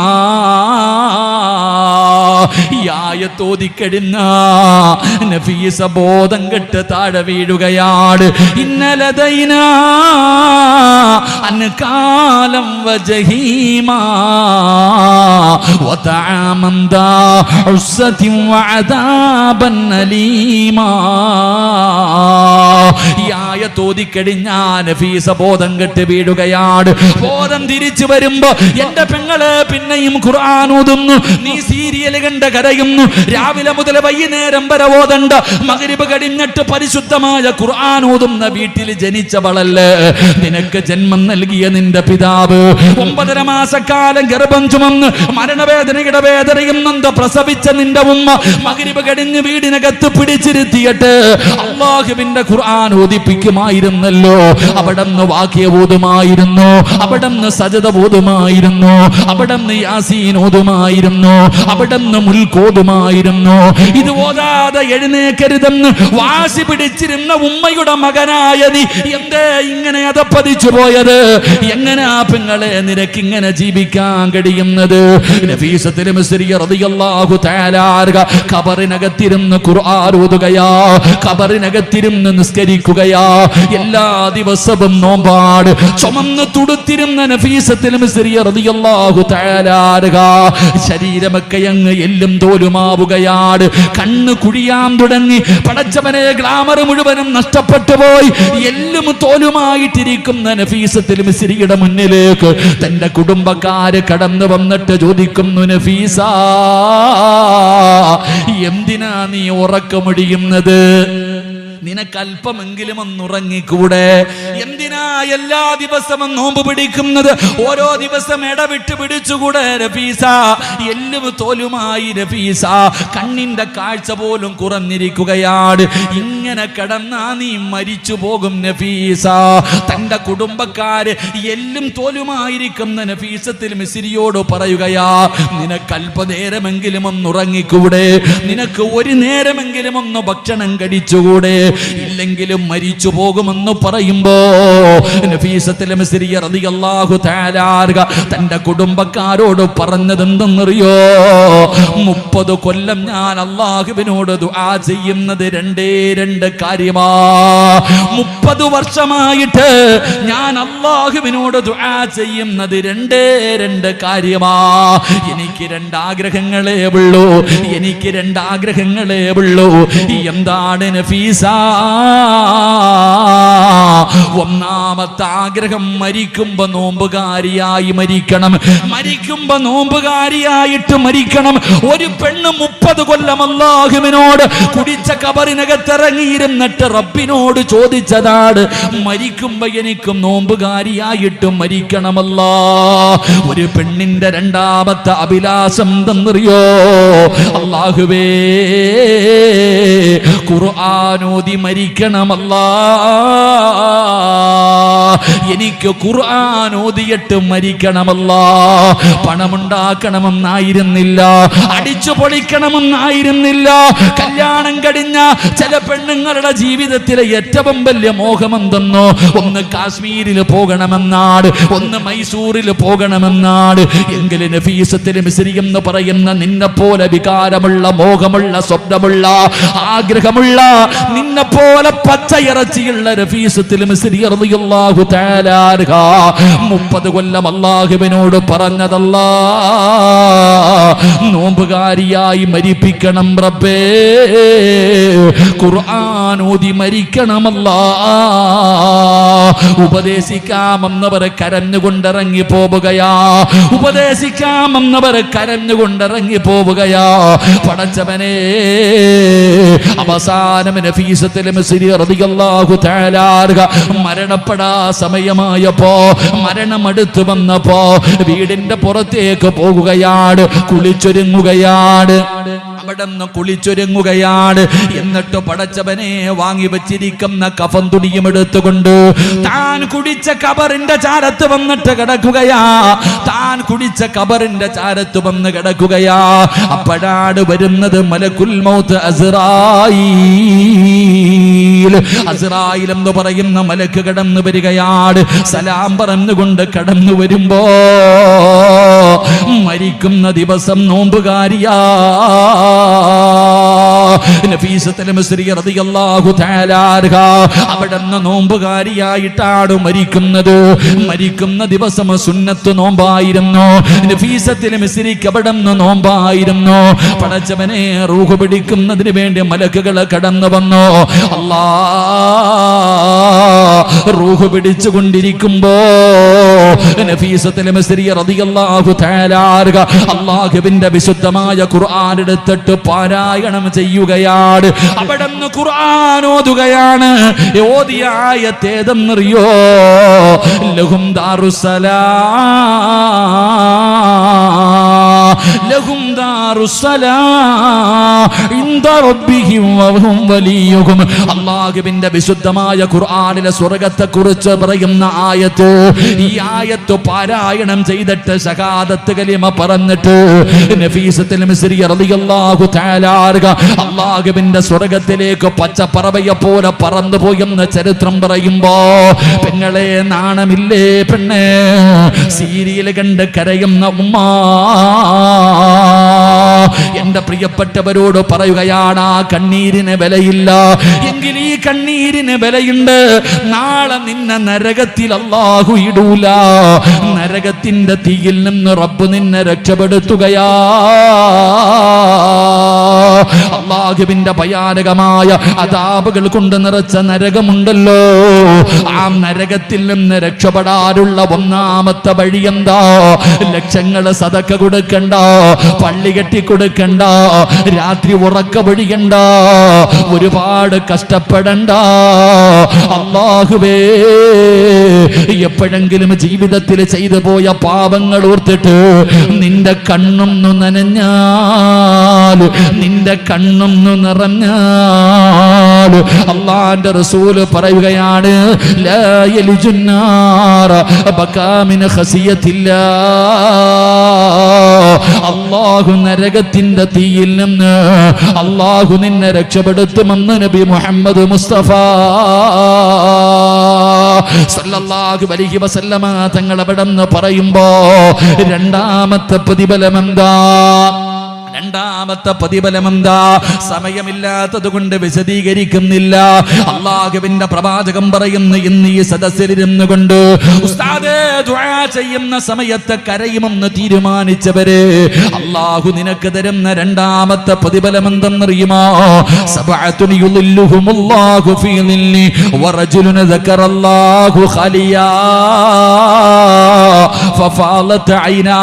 [SPEAKER 1] ഈ ആയത്ത് ഓതിക്കഴിഞ്ഞ നഫീസ ബോധം കെട്ട് താഴെ വീഴുകയാണ്. ഇന്ന ലദൈനാ അൻകാലം വജഹീമാ وطعاما ذا عسة وعذابا أليما. ഈ ആയത്ത് ഓതിക്കഴിഞ്ഞാൽ നഫീസ ബോധം കെട്ട് വീഴുകയാണ്. ബോധം തിരിച്ചു വരുമ്പോ എന്റെ പെങ്ങള് പിന്നെയും ഖുർആൻ ഓതുന്നു. നീ സീരിയൽ കണ്ട് കരയുന്നു. രാവിലെ മുതൽ വൈകുന്നേരം വരെ ഓതണ്ട. മഗ്രിബ് കഴിഞ്ഞിട്ട് പരിശുദ്ധമായ ഖുർആൻ ഓതുന്ന വീട്ടിൽ ജനിച്ചവളല്ലേ നിനക്ക് ജന്മം നൽകിയ നിന്റെ പിതാവ്. 9.5 മാസക്കാലം ഗർഭം ചുമന്ന് മരണവേദനയുടെ വേദനയും നൊന്ത് പ്രസവിച്ച നിന്റെ ഉമ്മ മഗ്രിബ് കഴിഞ്ഞ് വീടിനകത്ത് പിടിച്ചിരുത്തിയിട്ട് അല്ലാഹുവിന്റെ ഖുർആൻ ഓതിപ്പിക്കുമായിരുന്നല്ലോ. അവിടുന്ന് വാക്യ ഓതുമായിരുന്നു, അവിടുന്ന് സജദ ഓതുമായിരുന്നു, അവിടുന്ന് യാസീൻ ഓതുമായിരുന്നു, അവിടുന്ന് മുൽക്ക് ഓതുമായിരുന്നു. ഇത് ഓതാതെ എഴുന്നേക്കരുതെന്ന് വാശി പിടിച്ചിരുന്ന ഉമ്മയുടെ മകനായ നീ എന്തേ ഇങ്ങനെ അതപ്പതിച്ചു പോയത്? എങ്ങനാ പെങ്ങളെ നിനക്ക് ഇങ്ങനെ ജീവിക്കാൻ കഴിയുന്നത്? നഫീസത്തുൽ മിസ്രിയ റളിയല്ലാഹു തആല ഖബറിനകത്തിരുന്ന് ഖുർആൻ ഓതുകയാ, ഖബറിനകത്തിരുന്ന് നിസ്കരിക്കുകയാ. എല്ലാ ദിവസവും നോമ്പാട് ചുമന്ന് തുടുത്തിരുന്ന നഫീസത്തുൽ മിസ്രിയ റളിയല്ലാഹു തആല ശരീരമൊക്കെ അങ്ങ് എല്ലും തോലുമാവുകയാണ്. കണ്ണ് കുഴിയാൻ തുടങ്ങി. പടച്ചവനെ ഗ്ലാമർ മുഴുവനും നഷ്ടപ്പെട്ടു പോയി. എല്ലും തോലുമായിട്ടിരിക്കുന്ന നഫീസത്തുൽ മിസ്രിയുടെ മുന്നിലേക്ക് തന്റെ കുടുംബക്കാര് കടന്നു വന്നിട്ട് ചോദിക്കുന്നു, നഫീസ എന്തിനാ നീ ഉറക്കമൊഴിയുന്നത്? നിനക്കല്പമെങ്കിലും ഒന്നുറങ്ങിക്കൂടെ? എന്തിനാ എല്ലാ ദിവസവും നോമ്പ് പിടിക്കുന്നത്? ഓരോ ദിവസം ഇടവിട്ട് പിടിച്ചുകൂടെ നഫീസ? എല്ലും തോലുമായി നഫീസ, കണ്ണിന്റെ കാഴ്ച പോലും കുറഞ്ഞിരിക്കുകയാണ്. ഇങ്ങനെ കിടന്നാ നീ മരിച്ചു പോകും നഫീസ. തന്റെ കുടുംബക്കാര് എല്ലും തോലുമായിരിക്കുന്ന നഫീസത്തുൽ മിസ്രിയോട് പറയുകയാ, നിനക്കല്പനേരമെങ്കിലും ഒന്നുറങ്ങിക്കൂടെ? നിനക്ക് ഒരു നേരമെങ്കിലും ഒന്ന് ഭക്ഷണം കഴിച്ചുകൂടെ? ഇല്ലെങ്കിലും മരിച്ചു പോകുമെന്ന് പറയുമ്പോ നഫീസത്തുൽ മിസ്രിയ റളിയല്ലാഹു തആല തന്റെ കുടുംബക്കാരോട് പറഞ്ഞത് എന്തെന്നറിയോ? 30 കൊല്ലം ഞാൻ അല്ലാഹുവിനോട് ദുആ ചെയ്യുന്നത് രണ്ട് കാര്യമാ. 30 വർഷമായിട്ട് ഞാൻ അല്ലാഹുവിനോട് ദുആ ചെയ്യുന്നത് രണ്ട് കാര്യമാ. എനിക്ക് 2 ആഗ്രഹങ്ങളേ ഉള്ളൂ, എനിക്ക് 2 ആഗ്രഹങ്ങളേ ഉള്ളൂ. എന്താണ് നഫീസ? ഒന്നാമത്തെ ആഗ്രഹം, മരിക്കുമ്പോ നോമ്പുകാരിയായി മരിക്കണം. മരിക്കുമ്പോ നോമ്പുകാരിയായിട്ട് മരിക്കണം. ഒരു പെണ്ണ് 30 കൊല്ലം അല്ലാഹുവിനോട് കുടിച്ച കബറിനകത്തിറങ്ങിയിരുന്നിട്ട് റബ്ബിനോട് ചോദിച്ചതാണ്, മരിക്കുമ്പോ എനിക്ക് നോമ്പുകാരിയായിട്ട് മരിക്കണമല്ലാ. ഒരു പെണ്ണിന്റെ രണ്ടാമത്തെ അഭിലാഷം എന്തെന്നറിയോ? അല്ലാഹുവേ ഖുർആനോദി മരിക്കണമല്ലാ. എനിക്ക് ഖുർആൻ ഓതിയിട്ട് മരിക്കണമല്ലാ. പണമുണ്ടാക്കണമെന്നായിരുന്നില്ല, അടിച്ചു പൊളിക്കണമെന്നായിരുന്നില്ല. കല്യാണം കഴിഞ്ഞ ചില പെണ്ണുങ്ങളുടെ ജീവിതത്തിലെ ഏറ്റവും വലിയ മോഹമെന്തെന്നോ? ഒന്ന് കാശ്മീരിൽ പോകണമെന്നാണ്, ഒന്ന് മൈസൂരിൽ പോകണമെന്നാണ്. എങ്കിലും നഫീസത്തുൽ മിസ്രി എന്ന് പറയുന്ന നിന്നെ പോലെ വികാരമുള്ള, മോഹമുള്ള, സ്വപ്നമുള്ള, ആഗ്രഹമുള്ള, നിന്നെ പോലെ പച്ചയിറച്ചിയുള്ള നഫീസത്തുൽ മിസ്രി റളിയല്ലാഹു തആല 30 കൊല്ലം അല്ലാഹുവിനോട് പറഞ്ഞതല്ലാ, നോമ്പുകാരിയായി മരിപ്പിക്കണം റബ്ബേ, ഖുർആൻ ഓതി മരിക്കണമല്ലാ. ഉപദേശിക്കാമെന്നവർ കരഞ്ഞുകൊണ്ടിറങ്ങി പോവുകയാ, ഉപദേശിക്കാമെന്നവർ കരഞ്ഞുകൊണ്ടിറങ്ങി പോവുകയാ. പടച്ചവനെ, അവസാനം നഫീസത്തുൽ മിസ്രി റളിയല്ലാഹു തആല മരണപ്പെടാ സമയമായപ്പോ, മരണമടുത്തു വന്നപ്പോ വീടിന്റെ പുറത്തേക്ക് പോകുകയാണ്, കുളിച്ചൊരുങ്ങുകയാണ്. അവിടെന്ന് കുളിച്ചൊരുങ്ങുകയാണ്. എന്നിട്ട് പടച്ചവനെ വാങ്ങി വെച്ചിരിക്കുന്ന കഫൻ തുണിയും എടുത്തുകൊണ്ട് താൻ കുടിച്ച കബറിന്റെ ചാരത്ത് വന്നിട്ട് കിടക്കുകയാ. താൻ കുടിച്ച കബറിന്റെ ചാരത്ത് വന്ന് കിടക്കുകയാ. അപ്പോഴാണ് വരുന്നത് മലക്കുൽ മൗത്ത് അസ്റായീൽ. അസ്റായീൽ എന്ന് പറയുന്ന മലക്ക് കടന്നു വരികയാണ്. സലാം പറഞ്ഞുകൊണ്ട് കടന്നു വരുമ്പോ മരിക്കുന്ന ദിവസം നോമ്പുകാരിയാ നഫീസത്തുൽ മിസ്രി റളിയല്ലാഹു തആല അവിടുന്ന് നോമ്പുകാരിയായിട്ടാണ് മരിക്കുന്നത്. മരിക്കുന്ന ദിവസം സുന്നത്ത് നോമ്പായിരുന്നു. നഫീസത്തുൽ മിസ്രിക്ക് അവിടുന്ന് നോമ്പായിരുന്നു. പടച്ചവനെ, റൂഹ് പിടിക്കുന്നതിന് വേണ്ടി മലക്കുകൾ കടന്നു വന്നു. അല്ലാഹ് റൂഹ് പിടിച്ചുകൊണ്ടിരിക്കുമ്പോ നഫീസത്തുൽ മിസ്രി റളിയല്ലാഹു തആല അല്ലാഹുവിന്റെ വിശുദ്ധമായ ഖുർആൻ എടുത്തിട്ട് പാരായണം ചെയ്യുകയാണ്. അവിടുന്ന് ഖുർആൻ ഓതുകയാണ്. ഓതിയ ആയത്ത് ഏതെന്നറിയോ? ലഹും ലഹും ഇൻദ റബ്ബിഹിം വഹും വലിയുഹും. അല്ലാഹുവിന്റെ വിശുദ്ധമായ ഖുർആനിലെ സ്വർഗ്ഗത്തെ കുറിച്ച് പറയുന്ന ആയത്ത്. ഈ ആയത്ത് പാരായണം ചെയ്തിട്ട് ശഹാദത്ത് കലിമ പറഞ്ഞിട്ട് നഫീസത്തുൽ മിസ്രി റളിയല്ലാഹു തആല അല്ലാഹുവിന്റെ സ്വർഗ്ഗത്തിലേക്ക് പച്ചപ്പറവയെ പോലെ പറന്നു പോയെന്ന് ചരിത്രം പറയുമ്പോ പെങ്ങളെ നാണമില്ലേ പെണ്ണെ? സീരിയൽ കണ്ട് കരയുന്ന ഉമ്മ, എന്റെ പ്രിയപ്പെട്ടവരോട് പറയുകയാണ്, ആ കണ്ണീരിന് വിലയില്ല എങ്കിൽ ഈ കണ്ണീരിന് വിലയുണ്ട്. നാളെ നിന്നെ നരകത്തിൽ അല്ലാഹു ഇടൂല. നരകത്തിന്റെ തീയിൽ നിന്ന് റബ്ബ് നിന്നെ രക്ഷപ്പെടുത്തുകയാ. അല്ലാഹുവിന്റെ ഭയാനകമായ അദാബുകൾ കൊണ്ട് നിറച്ച നരകമുണ്ടല്ലോ. ആ നരകത്തിൽ നിന്ന് രക്ഷപ്പെടാനുള്ള ഒന്നാമത്തെ വഴി എന്താ? ലക്ഷങ്ങൾ സദക്ക കൊടുക്കണ്ട, പള്ളി കെട്ടി കൊടുക്കണ്ട, രാത്രി ഉറക്ക പൊഴിയണ്ട, ഒരുപാട് കഷ്ടപ്പെടണ്ട. അല്ലാഹുവേ, എപ്പോഴെങ്കിലും ജീവിതത്തിൽ ചെയ്തു പോയ പാപങ്ങൾ ഓർത്തിട്ട് നിന്റെ കണ്ണൊന്നു നനഞ്ഞാൽ, നിന്റെ കണ്ണൊന്നു നിറഞ്ഞാൽ, അല്ലാഹുവിന്റെ റസൂല് പറയുകയാണ്, ലാ യലിജുന്നാറ ബകാ മിൻ ഖസിയത്തില്ലാ. അല്ലാഹു നരകത്തിന്റെ തീയിൽ നിന്ന് അല്ലാഹു നിന്നെ രക്ഷപ്പെടുത്തുമെന്ന് നബി മുഹമ്മദ് മുസ്തഫ സല്ലല്ലാഹു അലൈഹി വസല്ലമ തങ്ങൾ അവിടെന്ന് പറയുമ്പോ രണ്ടാമത്തെ പ്രതിഫലം എന്താ? രണ്ടാമത്തെ പ്രതിഫലം എന്താ? സമയമില്ലാത്തത് കൊണ്ട് വിശദീകരിക്കുന്നില്ല. അല്ലാഹുവിന്റെ പ്രവാചകൻ പറയുന്നു, ഇന്ന് ഈ സദസ്സിലിരുന്നു കൊണ്ട് ഉസ്താദേ ദുആ ചെയ്യുന്ന സമയത്ത് കരയുമെന്ന് തീരുമാനിച്ചവരെ അല്ലാഹു നിനക്ക് തരുന്ന രണ്ടാമത്തെ പ്രതിഫലം എന്തെന്നറിയുമോ? സബഅത്തുൻ യുളില്ലുഹുമുല്ലാഹു ഫീ ളില്ലി വറജുലുൻ ദക്കറല്ലാഹു ഖലിയാ ഫഫാലത് ഐനാ.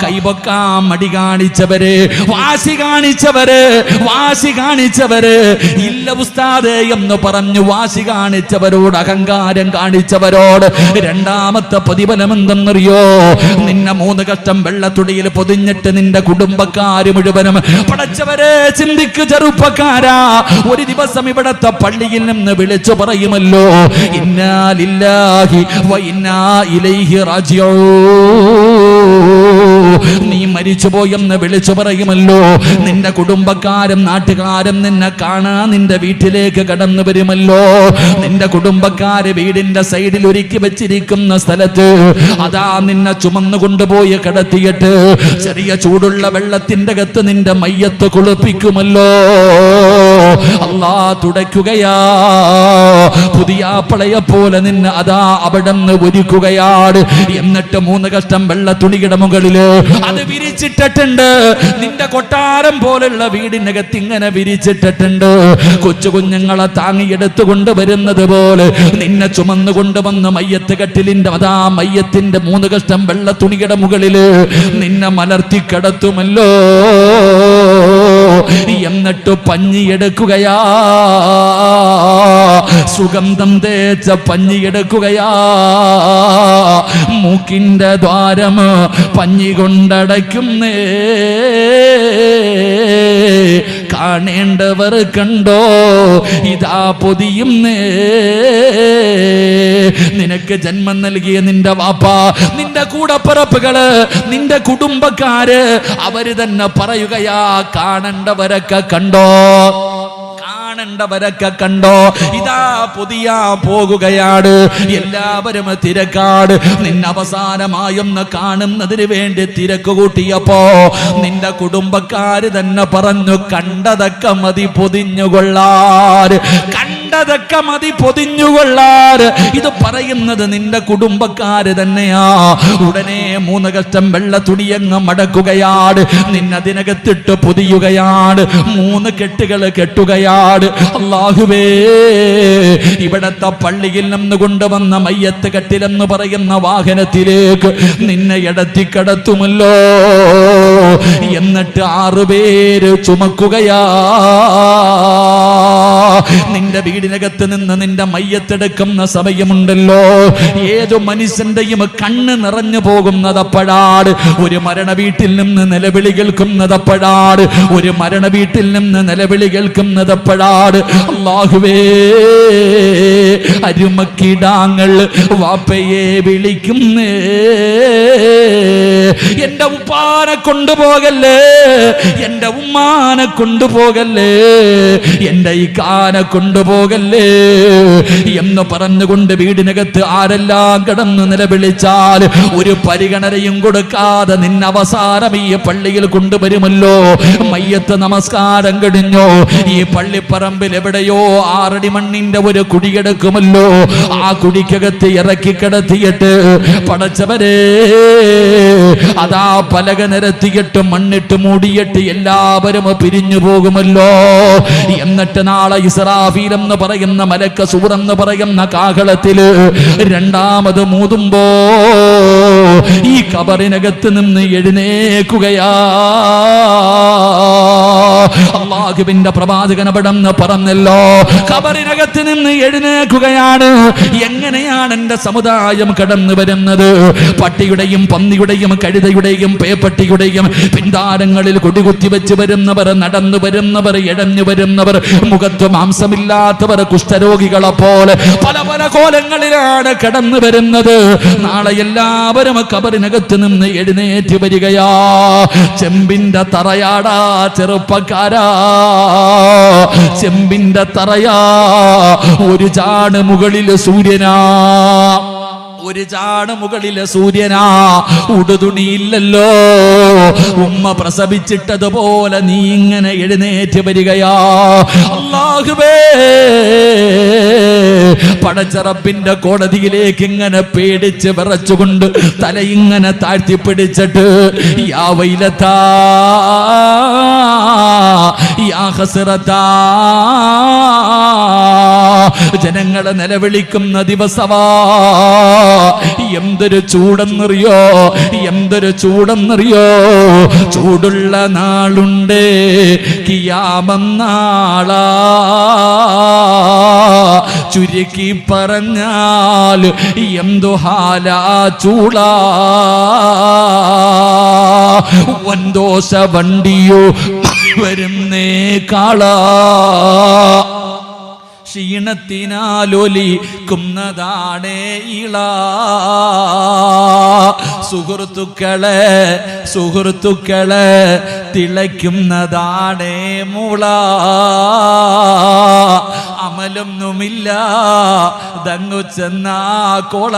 [SPEAKER 1] കൈപൊക്കാൻ മടി കാണിച്ചവര്, വാശി കാണിച്ചവര് ഇല്ല ഉസ്താദേ എന്ന് പറഞ്ഞു വാശി കാണിച്ചവരോട്, അഹങ്കാരം കാണിച്ചവരോട് രണ്ടാമത്തെ പ്രതിഫലം എന്തെന്നറിയോ? നിന്നെ 3 കഷ്ടം വെള്ളത്തുടിയിൽ പൊതിഞ്ഞിട്ട് നിന്റെ കുടുംബക്കാര് മുഴുവനും, പടച്ചവരെ ചിന്തിക്ക് ചെറുപ്പക്കാരാ, ഒരു ദിവസം ഇവിടത്തെ പള്ളിയിൽ നിന്ന് വിളിച്ചു പറയുമല്ലോ, ഇന്നാ ലില്ലാഹി വ ഇന്നാ ഇലൈഹി റാജിഊൻ. നീ മരിച്ചുപോയെന്ന് വിളിച്ചു പറയുമല്ലോ. നിന്റെ കുടുംബക്കാരും നാട്ടുകാരും നിന്നെ കാണാൻ നിന്റെ വീട്ടിലേക്ക് കടന്നു വരുമല്ലോ. നിന്റെ കുടുംബക്കാര് വീടിന്റെ സൈഡിൽ ഒരുക്കി വെച്ചിരിക്കുന്ന സ്ഥലത്ത് അതാ നിന്നെ ചുമന്നു കൊണ്ടുപോയി കിടത്തിയിട്ട് ചെറിയ ചൂടുള്ള വെള്ളത്തിന്റെ അകത്ത് നിന്റെ മയ്യത്ത് കുളിപ്പിക്കുമല്ലോ. അല്ലാ തുടയ്ക്കുകയാ. പുതിയ പളയെ പോലെ നിന്നെ അതാ അവിടെ നിന്ന് ഒരുക്കുകയാണ്. എന്നിട്ട് 3 കഷ്ടം വെള്ള തുണിയുടെ മുകളില് അത് വിരിച്ചിട്ടിട്ടുണ്ട്. നിന്റെ കൊട്ടാരം പോലുള്ള വീടിനകത്ത് ഇങ്ങനെ വിരിച്ചിട്ടിട്ടുണ്ട്. കൊച്ചു കുഞ്ഞുങ്ങളെ താങ്ങിയെടുത്തു കൊണ്ടുവരുന്നത് പോലെ നിന്നെ ചുമന്നു കൊണ്ടുവന്ന് മയ്യത്ത് കട്ടിലിന്റെ അതാ മയ്യത്തിന്റെ 3 കഷ്ടം വെള്ള തുണിയുടെ മുകളില് നിന്നെ മലർത്തി കിടത്തുമല്ലോ. എന്നിട്ട് പഞ്ഞിയെടുക്കുകയാ, സുഗന്ധം തേച്ച പഞ്ഞിയെടുക്കുകയാ. മൂക്കിന്റെ ദ്വാരം പഞ്ഞി കൊണ്ടടയ്ക്കുന്നേ. കാണേണ്ടവർ കണ്ടോ, ഇതാ പൊതിയുന്നേ. നിനക്ക് ജന്മം നൽകിയ നിന്റെ വാപ്പ, നിന്റെ കൂടപ്പിറപ്പുകള്, നിന്റെ കുടുംബക്കാര് അവര് തന്നെ പറയുകയാ, കാണേണ്ടവരൊക്കെ കണ്ടോ, കാണേണ്ടവരൊക്കെ കണ്ടോ, ഇതാ പുതിയ പോകുകയാണ്. എല്ലാവരും തിരക്കാട്. നിന്നെ അവസാനമായൊന്ന് കാണുന്നതിന് വേണ്ടി തിരക്ക് കൂട്ടിയപ്പോ നിന്റെ കുടുംബക്കാര് തന്നെ പറഞ്ഞു, കണ്ടതൊക്കെ മതി പൊതിഞ്ഞുകൊള്ളാൻ. കണ്ടതൊക്കെ മതി പൊതിഞ്ഞുകൊള്ളാർ. ഇത് പറയുന്നത് നിന്റെ കുടുംബക്കാര് തന്നെയാ. ഉടനെ 3 കഷ്ടം വെള്ള തുണിയങ്ങ് മടക്കുകയാണ്, നിന്നതിനകത്തിട്ട് പൊതിയുകയാണ്, 3 കെട്ടുകൾ കെട്ടുകയാണ്. അല്ലാഹുവേ, ഇവിടത്തെ പള്ളിയിൽ നിന്ന് കൊണ്ടുവന്ന മയ്യത്ത് കെട്ടിലെന്ന് പറയുന്ന വാഹനത്തിലേക്ക് നിന്നെ എടത്തിക്കടത്തുമല്ലോ. എന്നിട്ട് 6 പേര് ചുമക്കുകയാ. നിന്റെ വീടിനകത്ത് നിന്ന് നിന്റെ മയ്യത്തെടുക്കുന്ന സമയമുണ്ടല്ലോ, ഏതു മനുഷ്യന്റെയും കണ്ണ് നിറഞ്ഞു പോകുന്നതപ്പോഴാണ്. ഒരു മരണ വീട്ടിൽ നിന്ന് നിലവിളി കേൾക്കുന്നതപ്പോഴാണ്. ഒരു മരണ വീട്ടിൽ നിന്ന് നിലവിളി കേൾക്കുന്നതപ്പോഴാണ്. അല്ലാഹുവേ, അരുമക്കിടാങ്ങൾ വാപ്പയെ വിളിക്കുന്നേ. എന്റെ ഉപ്പാനെ കൊണ്ടുപോകല്ലേ, എന്റെ ഉമ്മാനെ കൊണ്ടുപോകല്ലേ, എന്റെ ഈ കാനെ കൊണ്ടുപോകല്ലേ എന്ന് പറഞ്ഞുകൊണ്ട് വീടിനകത്ത് ആരെല്ലാം കിടന്ന് നിലവിളിച്ചാൽ ഒരു പരിഗണനയും കൊടുക്കാതെ നിന്നെ അവസാനം ഈ പള്ളിയിൽ കൊണ്ടുവരുമല്ലോ. മയ്യത്ത് നമസ്കാരം കഴിഞ്ഞോ, ഈ പള്ളിപ്പറമ്പിൽ എവിടെയോ 6 അടി മണ്ണിന്റെ ഒരു കുടിയെടുക്കുമല്ലോ. ആ കുടിക്കകത്ത് ഇറക്കി കിടത്തിയിട്ട് പടച്ചവരെ അതാ പലക നിരത്തിയിട്ട് മണ്ണിട്ട് മൂടിയിട്ട് എല്ലാവരും പിരിഞ്ഞു പോകുമല്ലോ. എന്നിട്ട് നാളെ ഇസ്രാഫീൽ എന്ന് പറയുന്ന മലക്ക സൂർ എന്ന് പറയുന്ന കാഹളത്തില് രണ്ടാമത് മൂതുമ്പോ ഈ ഖബറിനകത്ത് നിന്ന് എഴുന്നേക്കുകയാ. അല്ലാഹുവിന്റെ പ്രവാചകൻ അവിടെന്ന് പറഞ്ഞല്ലോ, ഖബറിനകത്ത് നിന്ന് എഴുന്നേക്കുകയാണ്. എങ്ങനെയാണ് എന്റെ സമുദായം കടന്നു വരുന്നത്? പട്ടിയുടെയും പന്നിയുടെയും കഴുതയുടെയും പേപ്പട്ടിയുടെയും പിന്താരങ്ങളിൽ കൊടികുത്തി വെച്ച് വരുന്നവർ, നടന്നു വരുന്നവർ, ഇഴഞ്ഞു വരുന്നവർ, മുഖത്ത് മാംസമില്ലാത്തവർ, കുഷ്ഠരോഗികളെ പോലെ പല പല കോലങ്ങളിലാണ് കടന്നു വരുന്നത്. നാളെ എല്ലാവരും ഖബറിനകത്ത് നിന്ന് എഴുന്നേറ്റ് വരികയാ. ചെമ്പിന്റെ തറയാടാ ചെറുപ്പക്കാരാ, ചെമ്പിന്റെ തറയാ. ഒരു ചാണ് മുകളിൽ സൂര്യനാ, ഒരു ചാണ് മുകളിലെ സൂര്യനാ. ഉടുതുണിയില്ലല്ലോ, ഉമ്മ പ്രസവിച്ചിട്ടതുപോലെ നീ ഇങ്ങനെ എഴുന്നേറ്റ് വരികയാ. അല്ലാഹുവേ, പടച്ച റബ്ബിന്റെ കോടതിയിലേക്ക് ഇങ്ങനെ പേടിച്ച് വിറച്ചുകൊണ്ട് തലയിങ്ങനെ താഴ്ത്തിപ്പിടിച്ചിട്ട് യാ വൈലതാ യാ ഹസ്റതാ ജനങ്ങളെ നിലവിളിക്കുന്ന ദിവസമാ. എന്തൊരു ചൂടെന്നറിയോ, എന്തൊരു ചൂടെന്നറിയോ. ചൂടുള്ള നാളുണ്ട് കിയാമന്നാളാ, ചുരുക്കി പറഞ്ഞാൽ എന്തു ഹാലാ ചൂളാ. വൻദോശ വണ്ടിയോ വരുന്നേ കാളാ, ക്ഷീണത്തിനാലൊലിക്കുന്നതാണേ ഇള. സുഹൃത്തുക്കളെ സുഹൃത്തുക്കളെ തിളയ്ക്കുന്നതാണേ മൂള. അമലൊന്നുമില്ല ദങ്ങു ചെന്നാ കോള.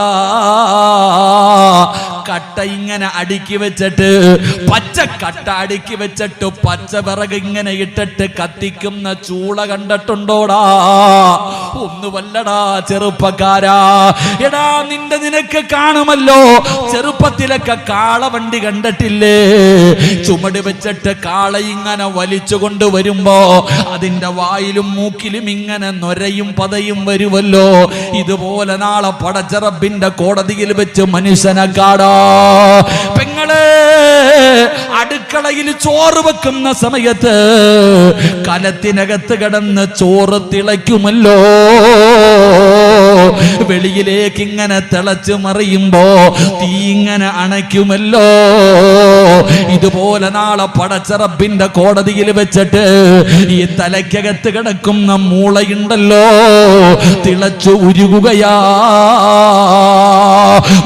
[SPEAKER 1] കട്ട ഇങ്ങനെ അടുക്കി വെച്ചിട്ട്, പച്ച കട്ട അടുക്കി വെച്ചിട്ട് പച്ച വിറക് ഇങ്ങനെ ഇട്ടിട്ട് കത്തിക്കുന്ന ചൂള കണ്ടിട്ടുണ്ടോടാ? ഒന്നുമല്ലടാ ചെറുപ്പക്കാരാ. എടാ, നിനക്ക് കാണുമല്ലോ, ചെറുപ്പത്തിലൊക്കെ കാളവണ്ടി കണ്ടിട്ടില്ലേ? ചുമട് വെച്ചിട്ട് കാള ഇങ്ങനെ വലിച്ചു കൊണ്ടുവരുമ്പോ അതിന്റെ വായിലും മൂക്കിലും ഇങ്ങനെ നൊരയും പതയും വരുമല്ലോ. ഇതുപോലെ നാളെ പടച്ച റബ്ബിന്റെ കോടതിയിൽ വെച്ച് മനുഷ്യനെ കാടാ. പെങ്ങളെ, അടുക്കളയിൽ ചോറ് വെക്കുന്ന സമയത്ത് കലത്തിനകത്ത് കിടന്ന് ചോറ് തിളയ്ക്കുമല്ലോ. വെളിയിലേക്ക് ഇങ്ങനെ തിളച്ചു മറിയുമ്പോ തീ ഇങ്ങനെ അണയ്ക്കുമല്ലോ. ഇതുപോലെ നാളെ പടച്ച റബ്ബിന്റെ കോടതിയിൽ വെച്ചിട്ട് ഈ തലയ്ക്കകത്ത് കിടക്കുന്ന മൂളയുണ്ടല്ലോ തിളച്ചു ഉരുകുകയാ,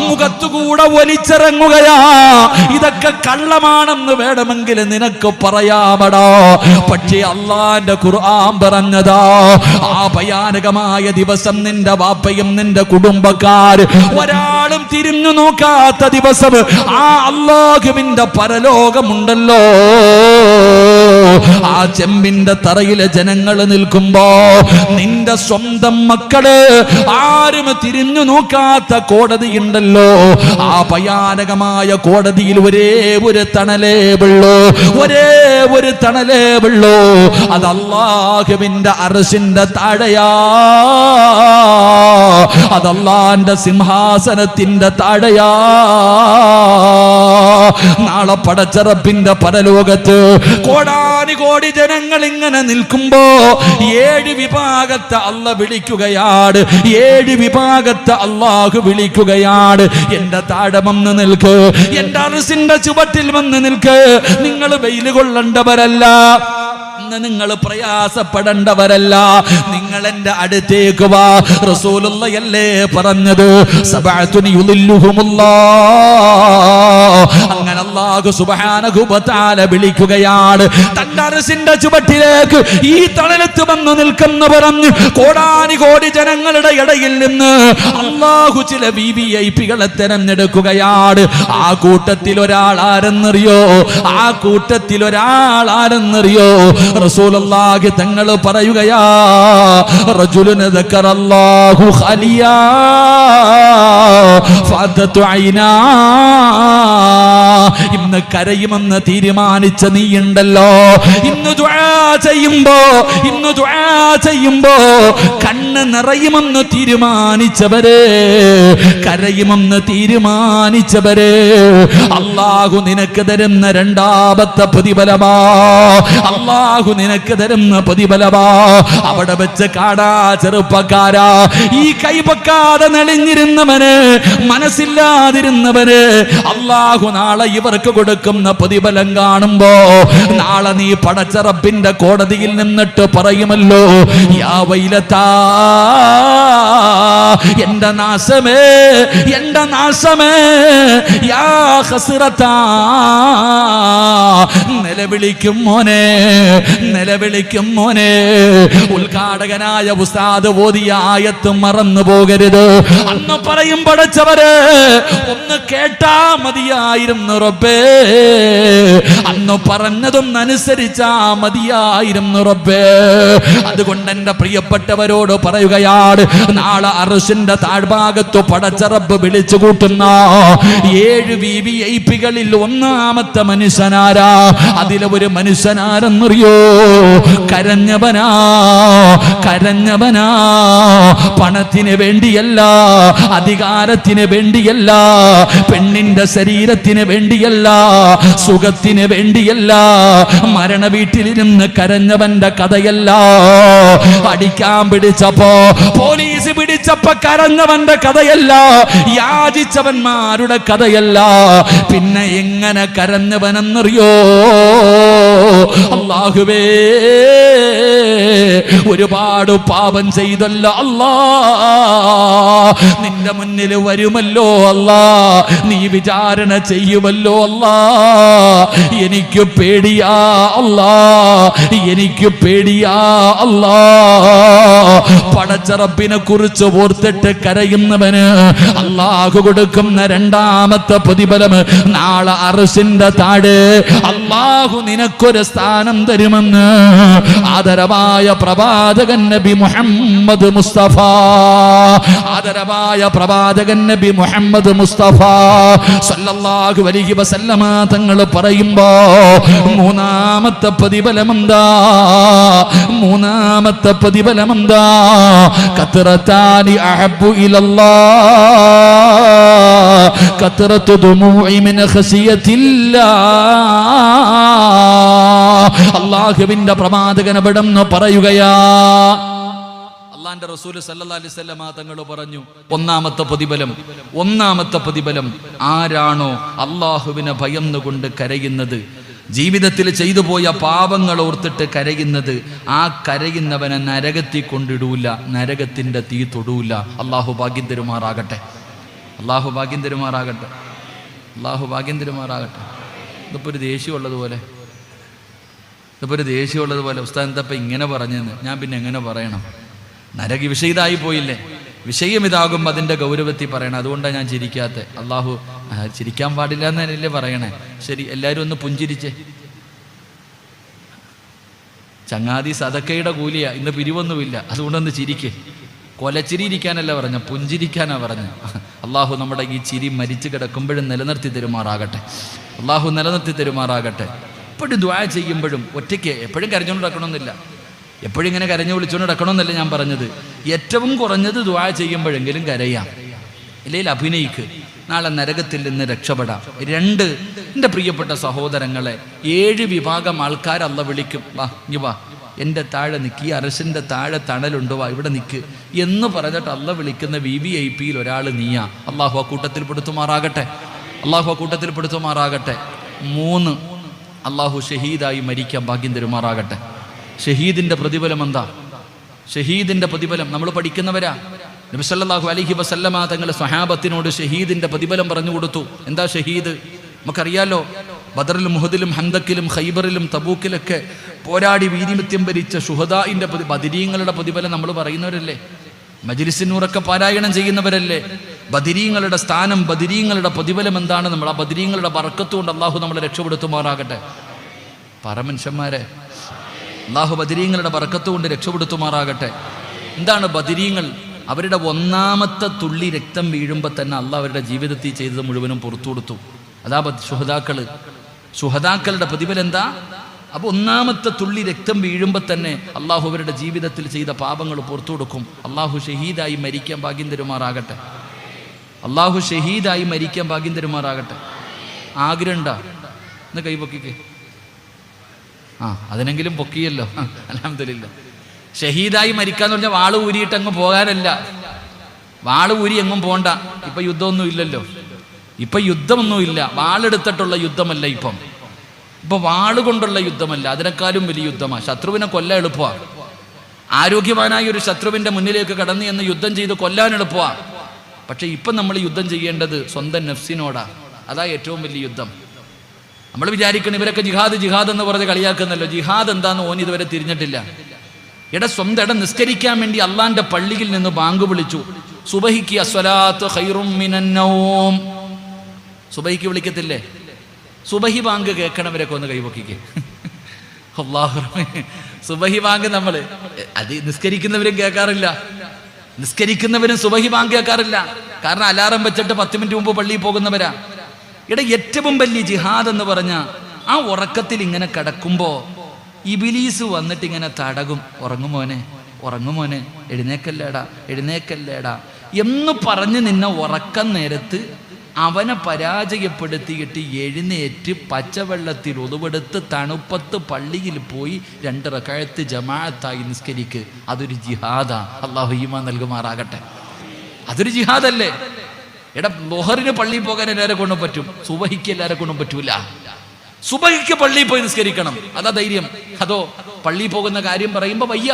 [SPEAKER 1] മുഖത്തുകൂടെ വലിച്ചിറങ്ങുകയാ. ഇതൊക്കെ കള്ളമാണെന്ന് വേണമെങ്കിൽ നിനക്ക് പറയാമടാ. പക്ഷേ അള്ളാന്റെ ഖുർആൻ പറഞ്ഞതാ, ആ ഭയാനകമായ ദിവസം നിന്റെ വാപ്പയും നിന്റെ കുടുംബക്കാർ ഒരാളും തിരിഞ്ഞു നോക്കാത്ത ദിവസം ആ അല്ലാഹുവിന്റെ പരലോകമുണ്ടല്ലോ. ആ ചെമ്പിന്റെ തറയിലെ ജനങ്ങൾ നിൽക്കുമ്പോ നിന്റെ സ്വന്തം മക്കള് ആരും തിരിഞ്ഞു നോക്കാത്ത കോടതിയുണ്ടല്ലോ, ആ ഭയാനകമായ കോടതിയിൽ ഒരേ ഒരു തണലേ ഉള്ളൂ, ഒരേ ഒരു തണലേ ഉള്ളൂ. അത് അല്ലാഹുവിന്റെ അർശിന്റെ താഴെയാ, അത് അല്ലാഹുവിന്റെ സിംഹാസനത്തിന്റെ താഴെയാ. നാളെ പടച്ച റബ്ബിന്റെ പരലോകത്ത് കോടാനുകോടി ജനങ്ങൾ ഇങ്ങനെ നിൽക്കുമ്പോ 7 വിഭാഗത്തെ അല്ല വിളിക്കുകയാണ്, 7 വിഭാഗത്തെ അല്ലാഹു വിളിക്കുകയാണ്. എന്റെ താഴെ വന്ന് നിൽക്ക്, എന്റെ അർശിന്റെ ചുവട്ടിൽ വന്ന് നിൽക്ക്. നിങ്ങൾ വെയിൽ കൊള്ളേണ്ടവരല്ല, നിങ്ങൾ പ്രയാസപ്പെടേണ്ടവരല്ല, നിങ്ങൾ എന്റെ അടുത്തേക്ക് വാ. റസൂലുള്ളാഹിയല്ലേ പറഞ്ഞത്, സബഅത്തുൻ യുളില്ലുഹുമുല്ലാഹ്. അങ്ങനെ അല്ലാഹു സുബ്ഹാനഹു വ തആല വിളിക്കുകയാണ് തന്റെ അർശിന്റെ ചുവട്ടിലേക്ക്. ഈ തണലത്ത് വന്ന് നിൽക്കുന്ന പറഞ്ഞ് കോടാനുകോടി ജനങ്ങളുടെ ഇടയിൽ നിന്ന് അല്ലാഹു ചില വിവിഐപികളെ തെരഞ്ഞെടുക്കുകയാണ്. ആ കൂട്ടത്തിൽ ഒരാൾ ആരെന്നറിയോ? ആ കൂട്ടത്തിൽ ഒരാൾ ആരെന്നറിയോ? റസൂലുള്ളാഹി തങ്ങൾ പറയുകയാ, റജുലുൻ ദക്കറല്ലാഹു ഖലിയാ ഫഅദതു ഐനാ. ഇന്ന് കരയുമെന്ന് തീരുമാനിച്ച നീയുണ്ടല്ലോ, ഇന്ന് ദുആ ചെയ്യുമ്പോ കണ്ണ് നിറയുമെന്ന് തീരുമാനിച്ചവരെ, കരയുമെന്ന് തീരുമാനിച്ചവരെ അല്ലാഹു നിനക്ക് തരുന്ന രണ്ടാമത്തെ പ്രതിഫലമാ, അല്ലാഹു നിനക്ക് തരുന്ന പ്രതിഫലമാ. അവിടെ വെച്ച് കാടാ ചെറുപ്പക്കാരാ, ഈ കൈപക്കാതെ നെളിഞ്ഞിരുന്നവന്, മനസ്സില്ലാതിരുന്നവന് അല്ലാഹു നാളെ ഇവർക്ക് കൊടുക്കുന്ന പ്രതിഫലം കാണുമ്പോ നാളെ നീ പടച്ച റബ്ബിന്റെ കോടതിയിൽ നിന്നിട്ട് പറയുമല്ലോ, യാ വൈലത്താ, എന്റെ നാശമേ, എന്റെ നാശമേ, യാ ഖസ്റത്താ. നിലവിളിക്കും മോനെ, നിലവിളിക്കും മോനെ. ഉദ്ഘാടകനായ ഉസ്താദ് ഓതിയ ആയത്ത് മറന്നു പോകരുത്. അന്ന് പറയും പടച്ചവരെ, ഒന്ന് കേട്ടാ മതിയായിരുന്നു റബ്ബേ, അന്ന് പറഞ്ഞതൊന്ന് അനുസരിച്ചാ മതിയായിരുന്നു റബ്ബേ. അതുകൊണ്ട് എന്റെ പ്രിയപ്പെട്ടവരോട് പറയുകയാണ്, നാളെ അർശിന്റെ താഴ്ഭാഗത്ത് പടച്ച റബ്ബ് വിളിച്ചു കൂട്ടുന്ന 7 വിവിഐപികളിൽ ഒന്നാമത്തെ മനുഷ്യനാരാ? അതിലെ ഒരു മനുഷ്യനാരെന്നറിയോ? കരഞ്ഞവനാ, കരഞ്ഞവനാ. പണത്തിന് വേണ്ടിയല്ല, അധികാരത്തിന് വേണ്ടിയല്ല, പെണ്ണിന്റെ ശരീരത്തിന് വേണ്ടിയല്ല, സുഖത്തിന് വേണ്ടിയല്ല, മരണ വീട്ടിലിരുന്ന് കരഞ്ഞവന്റെ കഥയല്ല. അടിക്കാൻ പിടിച്ചപ്പോ, പോലീസ് പിടിച്ചപ്പോ കരഞ്ഞവന്റെ കഥയല്ല, യാചിച്ചവന്മാരുടെ കഥയല്ല. പിന്നെ എങ്ങനെ കരഞ്ഞവനെന്നറിയോ? അല്ലാഹുവേ, ഒരുപാട് പാപം ചെയ്തല്ല അല്ലാ, നിന്റെ മുന്നിൽ വരുമല്ലോ അല്ലാ, നീ വിചാരണ ചെയ്യുമല്ലോ അല്ലാ, എനിക്ക് പേടിയാ അല്ലാ, എനിക്ക് പേടിയാ അല്ലാ. പടച്ച റബ്ബിനെ കുറിച്ച് ഓർത്തിട്ട് കരയുന്നവന് അല്ലാഹു കൊടുക്കുന്ന രണ്ടാമത്തെ പ്രതിഫലം, നാളെ അർശിന്റെ താഴെ അല്ലാഹു നിനക്കൊരു സ്ഥാനം തരുമെന്ന് ആദരവായ പ്രവാചകൻ നബി മുഹമ്മദ് മുസ്തഫ, ആദരവായ പ്രവാചകൻ നബി മുഹമ്മദ് മുസ്തഫ സല്ലല്ലാഹു അലൈഹി വസല്ലമ തങ്ങൾ പറയുമ്പോ മൂന്നാമത്തെ പ്രതിഫലമെന്താ? മൂന്നാമത്തെ പ്രതിഫലമെന്താ? കത്റതാനി അഹബ്ബു ഇലല്ലാഹ് കത്റതു ദുമൂഇ മിൻ ഖശിയത്തില്ലാഹ്. അല്ലാഹുവിന്റെ പ്രവാചകൻ അവിടെന്ന് പറയുകയാ, അല്ലാഹുവിന്റെ റസൂൽ സല്ലല്ലാഹു അലൈഹി വസല്ലമ തങ്ങൾ പറഞ്ഞു, ഒന്നാമത്തെ പ്രതിഫലം, ഒന്നാമത്തെ പ്രതിഫലം ആരാണോ അല്ലാഹുവിനെ ഭയന്നുകൊണ്ട് കരയുന്നത്, ജീവിതത്തിൽ ചെയ്തു പോയ പാപങ്ങൾ ഓർത്തിട്ട് കരയുന്നത്, ആ കരയുന്നവനെ നരകത്തിൽ കൊണ്ടിടൂല, നരകത്തിന്റെ തീ തൊടൂല. അല്ലാഹു ഭാഗ്യം തരുമാറാകട്ടെ, അല്ലാഹു ഭാഗ്യം തരുമാറാകട്ടെ, അല്ലാഹു ഭാഗ്യം തരുമാറാകട്ടെ. ഇതിപ്പോൾ ഒരു ദേഷ്യമുള്ളതുപോലെ, ഇതിപ്പോൾ ഒരു ദേഷ്യമുള്ളതുപോലെ ഉസ്താദ് എന്തപ്പം ഇങ്ങനെ പറഞ്ഞെന്ന് ഞാൻ പിന്നെ എങ്ങനെ പറയണം? നരക വിഷയിതായി പോയില്ലേ? വിഷയം ഇതാകുമ്പോൾ അതിൻ്റെ ഗൗരവത്തിൽ പറയണം. അതുകൊണ്ടാണ് ഞാൻ ചിരിക്കാത്തത്. അള്ളാഹു ചിരിക്കാൻ പാടില്ല എന്നല്ലേ പറയണേ? ശരി, എല്ലാവരും ഒന്ന് പുഞ്ചിരിച്ചേ. ചങ്ങാതി സദക്കയുടെ കൂലിയാ, ഇന്ന് പിരിവൊന്നുമില്ല, അതുകൊണ്ടൊന്ന് ചിരിക്ക്. കൊലച്ചിരിയിരിക്കാനല്ല പറഞ്ഞ, പുഞ്ചിരിക്കാനാ പറഞ്ഞ. അള്ളാഹു നമ്മുടെ ഈ ചിരി മരിച്ചു കിടക്കുമ്പോഴും നിലനിർത്തി തരുമാറാകട്ടെ. അള്ളാഹു നിലനിർത്തി തരുമാറാകട്ടെ. എപ്പോഴും ദുആ ചെയ്യുമ്പോഴും ഒറ്റയ്ക്ക് എപ്പോഴും കരഞ്ഞുകൊണ്ട് നടക്കണമെന്നില്ല, എപ്പോഴും ഇങ്ങനെ കരഞ്ഞു വിളിച്ചുകൊണ്ട് നടക്കണമെന്നല്ല ഞാൻ പറഞ്ഞത്. ഏറ്റവും കുറഞ്ഞത് ദുആ ചെയ്യുമ്പോഴെങ്കിലും കരയാം, ഇല്ലെങ്കിൽ അഭിനയിക്ക്, നാളെ നരകത്തിൽ നിന്ന് രക്ഷപ്പെടാം. 2, എൻ്റെ പ്രിയപ്പെട്ട സഹോദരങ്ങളെ, 7 വിഭാഗം ആൾക്കാർ അള്ള വിളിക്കും. വാ ഇങ്ങ് വാ, എൻ്റെ താഴെ നിൽക്ക്, ഈ അരശിൻ്റെ താഴെ തണലുണ്ട്, വാ ഇവിടെ നിൽക്ക് എന്ന് പറഞ്ഞിട്ട് അള്ള വിളിക്കുന്ന VVIPയിൽ ഒരാൾ നീയാ. അള്ളാഹു ആ കൂട്ടത്തിൽ പെടുത്തുമാറാകട്ടെ. അള്ളാഹു ആ കൂട്ടത്തിൽ പെടുത്തുമാറാകട്ടെ. 3, അള്ളാഹു ഷഹീദായി മരിക്കാൻ ഭാഗ്യം തരുമാറാകട്ടെ. ഷഹീദിൻ്റെ പ്രതിഫലം എന്താ? ഷഹീദിൻ്റെ പ്രതിഫലം നമ്മൾ പഠിക്കുന്നവരാ. നബി സല്ലല്ലാഹു അലൈഹി വസല്ലമ തങ്ങൾ സ്വഹാബത്തിനോട് ഷഹീദിൻ്റെ പ്രതിഫലം പറഞ്ഞു കൊടുത്തു. എന്താ ഷഹീദ്? നമുക്കറിയാലോ, ബദറിലും മുഹദിലും ഹന്തക്കിലും ഖൈബറിലും തബൂക്കിലൊക്കെ പോരാടി വീര്യമിത്യം ഭരിച്ച ശുഹദാഇൻ്റെ ബദരീങ്ങളുടെ പ്രതിഫലം നമ്മൾ പറയുന്നവരല്ലേ, മജ്ലിസിനൂറൊക്കെ പാരായണം ചെയ്യുന്നവരല്ലേ. ബദരീങ്ങളുടെ സ്ഥാനം, ബദരീങ്ങളുടെ പ്രതിഫലം എന്താണ്? നമ്മൾ ആ ബദരീങ്ങളുടെ ബർക്കത്ത് കൊണ്ട് അള്ളാഹു നമ്മളെ രക്ഷപ്പെടുത്തുമാറാകട്ടെ. പറ മനുഷ്യന്മാരെ, അള്ളാഹു ബദരീങ്ങളുടെ ബർക്കത്ത് കൊണ്ട് രക്ഷപ്പെടുത്തുമാറാകട്ടെ. എന്താണ് ബദരീങ്ങൾ? അവരുടെ 1ാമത്തെ തുള്ളി രക്തം വീഴുമ്പോൾ തന്നെ അള്ളാഹ് അവരുടെ ജീവിതത്തിൽ ചെയ്തത് മുഴുവനും പുറത്തു കൊടുത്തു. അതാ ശുഹദാക്കളുടെ പ്രതിഫലം എന്താ? അപ്പോൾ 1ാമത്തെ തുള്ളി രക്തം വീഴുമ്പോൾ തന്നെ അള്ളാഹു അവരുടെ ജീവിതത്തിൽ ചെയ്ത പാപങ്ങൾ പുറത്തു കൊടുക്കും. അള്ളാഹു ഷഹീദായി മരിക്കാൻ ഭാഗ്യം തരുമാറാകട്ടെ. അള്ളാഹു ഷഹീദായി മരിക്കാൻ ഭാഗ്യം തരുമാറാകട്ടെ. ആഗ്രഹമുണ്ടാ? എന്ന് കൈപൊക്കിക്കേ. അതിനെങ്കിലും പൊക്കിയല്ലോ, അൽഹംദുലില്ലാ. ഷഹീദായി മരിക്കാന്ന് പറഞ്ഞാൽ വാള് ഊരിയിട്ട് അങ്ങ് പോകാനല്ല, വാള് ഊരി എങ്ങും പോണ്ട. ഇപ്പം യുദ്ധമൊന്നും ഇല്ലല്ലോ, ഇപ്പം യുദ്ധമൊന്നുമില്ല. വാളെടുത്തിട്ടുള്ള യുദ്ധമല്ല ഇപ്പം വാള് കൊണ്ടുള്ള യുദ്ധമല്ല, അതിനേക്കാളും വലിയ യുദ്ധമാണ്. ശത്രുവിനെ കൊല്ലാൻ എളുപ്പമാണ്. ആരോഗ്യവാനായ ഒരു ശത്രുവിൻ്റെ മുന്നിലേക്ക് കടന്നു എന്ന് യുദ്ധം ചെയ്ത് കൊല്ലാൻ എളുപ്പമാണ്. പക്ഷെ ഇപ്പം നമ്മൾ യുദ്ധം ചെയ്യേണ്ടത് സ്വന്തം നഫ്സിനോടാണ്. അതാ ഏറ്റവും വലിയ യുദ്ധം. നമ്മൾ വിചാരിക്കണം ഇവരൊക്കെ ജിഹാദ് എന്ന് പറഞ്ഞ് കളിയാക്കുന്നല്ലോ. ജിഹാദ് എന്താന്ന് ഓൻ ഇതുവരെ തിരിഞ്ഞിട്ടില്ല. സ്വന്തം നിസ്കരിക്കാൻ വേണ്ടി അള്ളാന്റെ പള്ളിയിൽ നിന്ന് ബാങ്ക് വിളിച്ചു. സുബഹിക്ക് അസ്വലാത്തു ഖൈറും മിനന്നൗം, സുബഹിക്ക് വിളിക്കത്തില്ലേ? സുബഹി ബാങ്ക് കേൾക്കണവരൊക്കെ ഒന്ന് കൈപൊക്കിക്കേ. അല്ലാഹു, സുബഹി ബാങ്ക് നമ്മൾ അത് നിസ്കരിക്കുന്നവരും കേൾക്കാറില്ല. നിസ്കരിക്കുന്നവരും സുബഹി ബാങ്ക് കേൾക്കാറില്ല. കാരണം അലാറം വെച്ചിട്ട് 10 മിനിറ്റ് മുമ്പ് പള്ളിയിൽ പോകുന്നവരാ. ഏറ്റവും വലിയ ജിഹാദ് എന്ന് പറഞ്ഞ ആ ഉറക്കത്തിൽ ഇങ്ങനെ കിടക്കുമ്പോ ഇബിലീസ് വന്നിട്ട് ഇങ്ങനെ തടകും. ഉറങ്ങുമോനെ, എഴുന്നേക്കല്ലേടാ എന്ന് പറഞ്ഞ് നിന്നെ ഉറക്കം നേരത്ത് അവനെ പരാജയപ്പെടുത്തിയിട്ട് എഴുന്നേറ്റ് പച്ചവെള്ളത്തിൽ ഒതുവെടുത്ത് തണുപ്പത്ത് പള്ളിയിൽ പോയി 2 റക്അത്ത് ജമാഅത്തായി നിസ്കരിക്ക്. അതൊരു ജിഹാദാ. അള്ളാഹു ഈമാൻ നൽകുമാറാകട്ടെ. അതൊരു ജിഹാദല്ലേ? ളുഹറിന് പള്ളിയിൽ പോകാൻ എല്ലാവരെ കൊണ്ടും പറ്റും, സുബഹിക്ക് എല്ലാവരെ കൊണ്ടും പറ്റൂല. സുബഹിക്ക് പള്ളിയിൽ പോയി നിസ്കരിക്കണം, അതാ ധൈര്യം. അതോ പള്ളിയിൽ പോകുന്ന കാര്യം പറയുമ്പോൾ വയ്യ.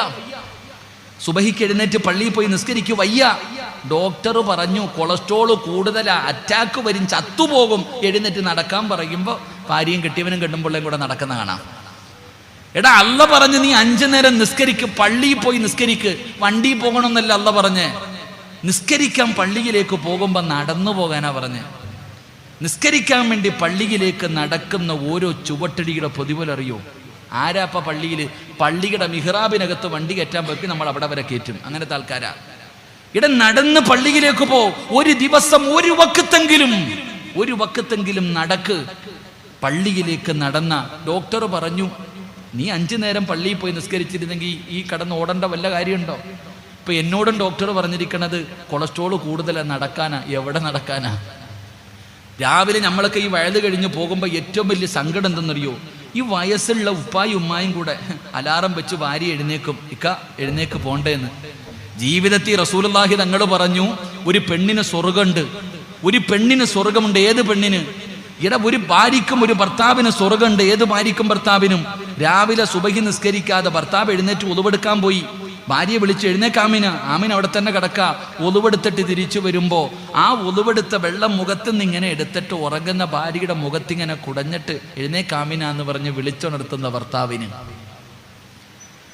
[SPEAKER 1] സുബഹിക്ക് എഴുന്നേറ്റ് പള്ളിയിൽ പോയി നിസ്കരിക്കും, വയ്യ. ഡോക്ടർ പറഞ്ഞു കൊളസ്ട്രോള് കൂടുതലാ, അറ്റാക്ക് വരും, ചത്തുപോകും. എഴുന്നേറ്റ് നടക്കാൻ പറയുമ്പോൾ ഭാര്യയും കെട്ടിയവനും കെട്ടുമ്പോഴേയും കൂടെ നടക്കുന്ന കാണാം. അല്ല പറഞ്ഞ് നീ 5 നേരം നിസ്കരിക്ക്, പള്ളിയിൽ പോയി നിസ്കരിക്ക്. വണ്ടിയിൽ പോകണമെന്നല്ല അല്ല പറഞ്ഞേ. നിസ്കരിക്കാൻ പള്ളിയിലേക്ക് പോകുമ്പോൾ നടന്നു പോകാനാ പറഞ്ഞേ. നിസ്കരിക്കാൻ വേണ്ടി പള്ളിയിലേക്ക് നടക്കുന്ന ഓരോ ചുവട്ടടിയുടെ പ്രതിഫലം അറിയോ? ആരാപ്പ പള്ളിയുടെ മിഹ്റാബിനകത്ത് വണ്ടി കയറ്റാൻ പോയി നമ്മൾ അവിടെ വരെ കയറ്റും. അങ്ങനത്തെ ആൾക്കാരാ. നടന്ന് പള്ളിയിലേക്ക് പോ. ഒരു ദിവസം ഒരു വക്കത്തെങ്കിലും നടക്ക്. പള്ളിയിലേക്ക് നടന്ന ഡോക്ടർ പറഞ്ഞു, നീ 5 നേരം പള്ളിയിൽ പോയി നിസ്കരിച്ചിരുന്നെങ്കിൽ ഈ കടന്ന് ഓടേണ്ട വല്ല കാര്യമുണ്ടോ? ഇപ്പൊ എന്നോടും ഡോക്ടർ പറഞ്ഞിരിക്കണത് കൊളസ്ട്രോൾ കൂടുതലാ, നടക്കാനാ. എവിടെ നടക്കാനാ? രാവിലെ നമ്മളൊക്കെ ഈ വയല് കഴിഞ്ഞ് പോകുമ്പോൾ ഏറ്റവും വലിയ സങ്കടം എന്തെന്നറിയോ? ഈ വയസ്സുള്ള ഉപ്പായും ഉമ്മായും കൂടെ അലാറം വെച്ച് വാരി എഴുന്നേക്കും, എഴുന്നേക്ക് പോണ്ടേന്ന്. ജീവിതത്തിൽ റസൂലുള്ളാഹി തങ്ങൾ പറഞ്ഞു, ഒരു പെണ്ണിന് സ്വർഗമുണ്ട്. ഏത് പെണ്ണിന്? ഒരു ഭാര്യയ്ക്കും ഒരു ഭർത്താവിന് സ്വർഗമുണ്ട്. ഏത് ഭാര്യയ്ക്കും ഭർത്താവിനും? രാവിലെ സുബഹി നിസ്കരിക്കാതെ ഭർത്താവ് എഴുന്നേറ്റ് ഉളുവെടുക്കാൻ പോയി. ഭാര്യയെ വിളിച്ച് എഴുന്നേക്കാമിന. ആമിന അവിടെ തന്നെ കിടക്ക. ഒലുവെടുത്തിട്ട് തിരിച്ചു വരുമ്പോ ആ ഒലുവെടുത്ത വെള്ളം മുഖത്ത് നിന്ന് ഇങ്ങനെ എടുത്തിട്ട് ഉറങ്ങുന്ന ഭാര്യയുടെ മുഖത്തിങ്ങനെ കുടഞ്ഞിട്ട് എഴുന്നേക്കാമിന എന്ന് പറഞ്ഞ് വിളിച്ചുണർത്തുന്ന ഭർത്താവിന്,